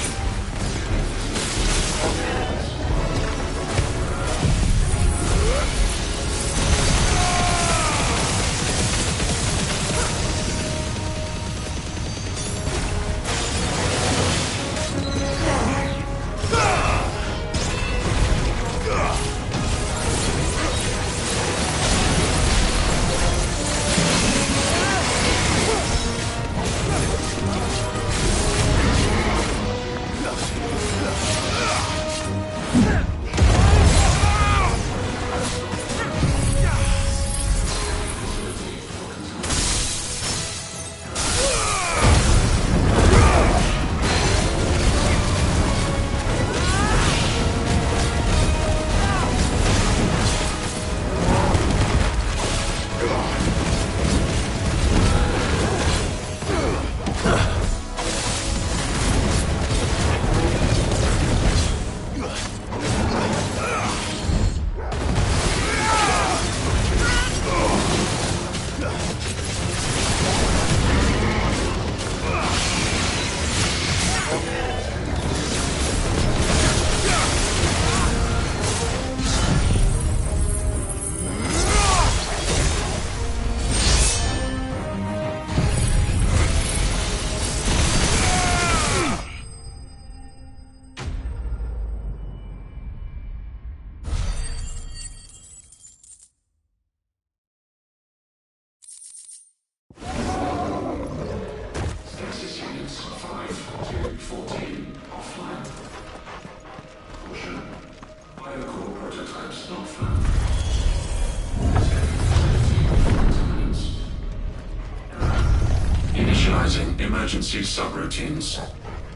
Emergency subroutines.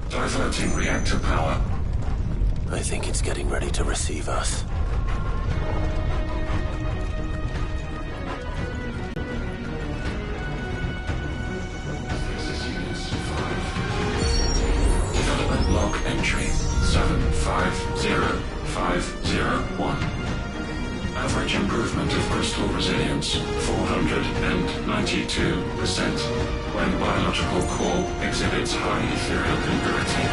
Diverting reactor power. I think it's getting ready to receive us. Development log entry 750501. Average improvement of crystal resilience 492% when biological core exhibits high ethereal congruity.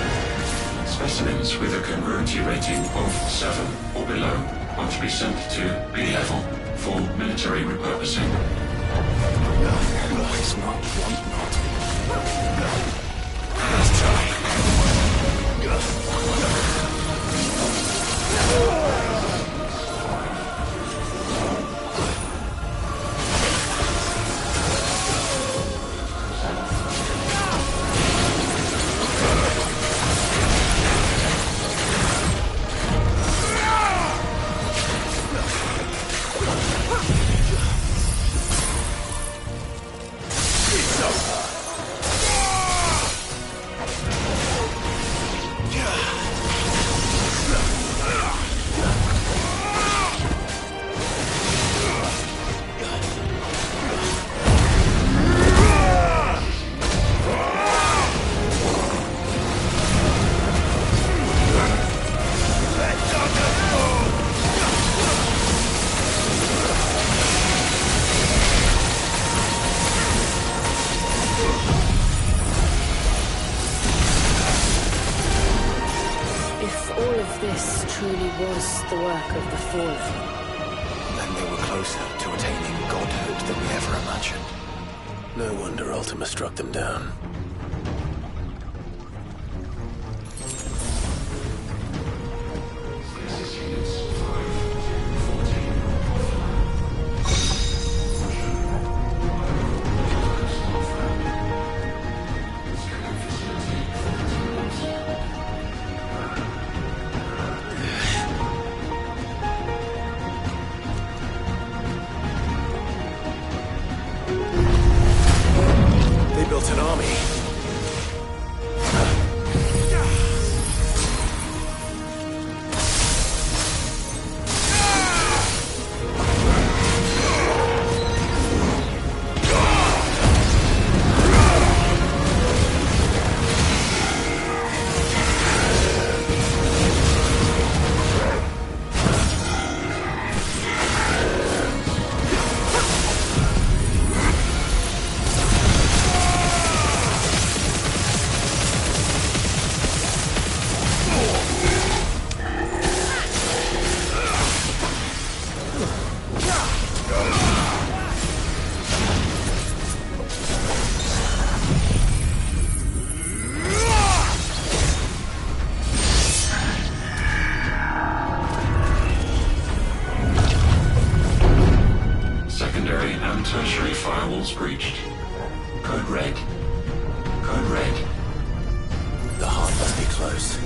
Specimens with a congruity rating of 7 or below are to be sent to B level for military repurposing. Always not, want not. Let's try. Was the work of the Fallen. Then they were closer to attaining godhood than we ever imagined. No wonder Ultima struck them down. Built an army. secondary and tertiary firewalls breached. Code red. Code red. The heart must be close.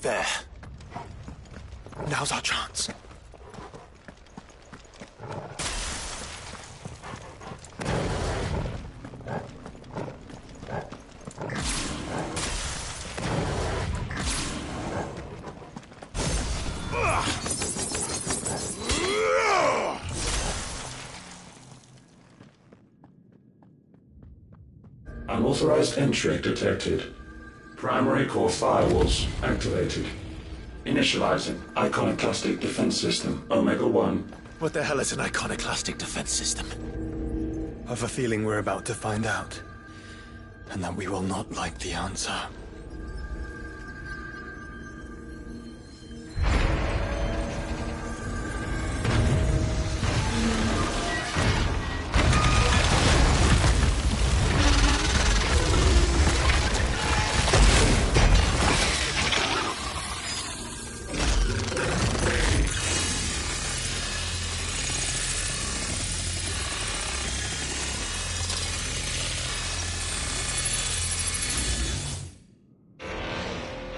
There. Now's our chance. Unauthorized entry detected. Primary core firewalls activated. Initializing iconoclastic defense system Omega-1. What the hell is an iconoclastic defense system? I've a feeling we're about to find out. And that we will not like the answer.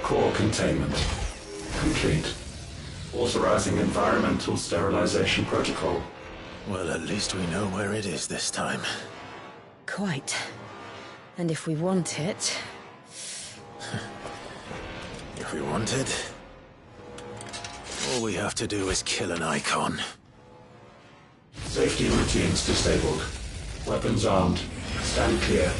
Core containment complete. Authorizing environmental sterilization protocol. Well, at least we know where it is this time. Quite. And if we want it... If we want it, all we have to do is kill an icon. Safety routines disabled. Weapons armed. Stand clear.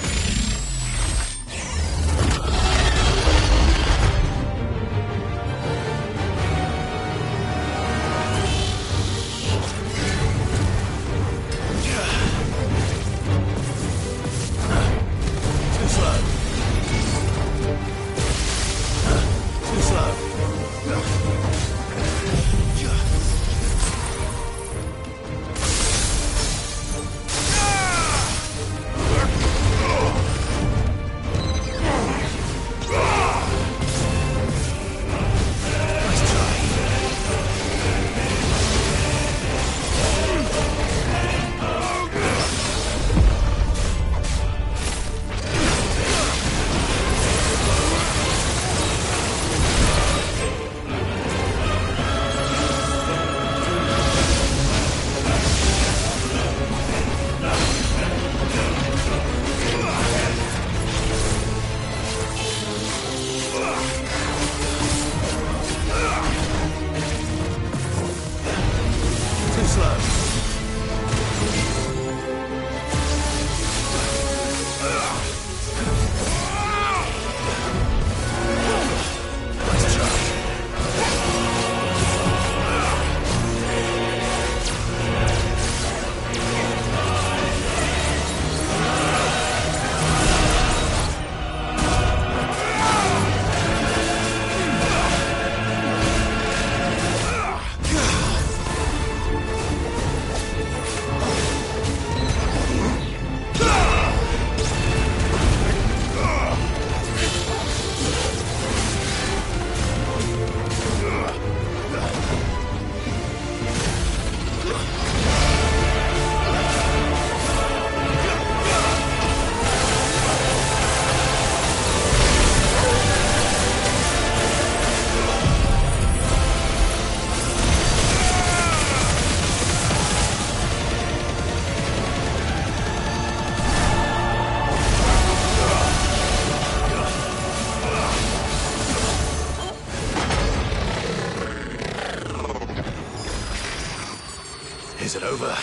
Is it over?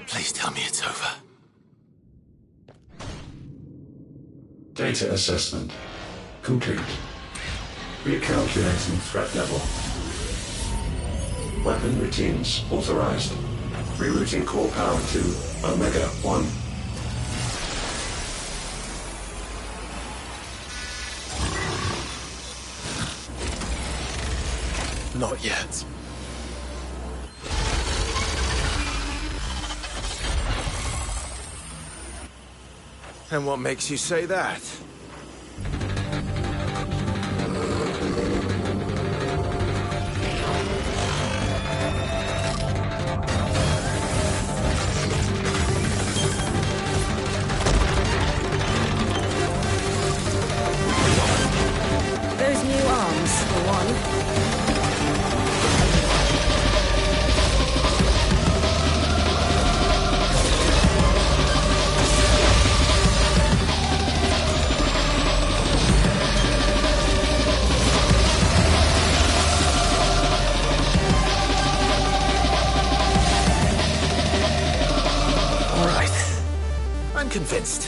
Please tell me it's over. Data assessment complete. Recalculating threat level. Weapon routines authorized. Rerouting core power to Omega-1. Not yet. And what makes you say that? Those new arms, for one. I'm convinced.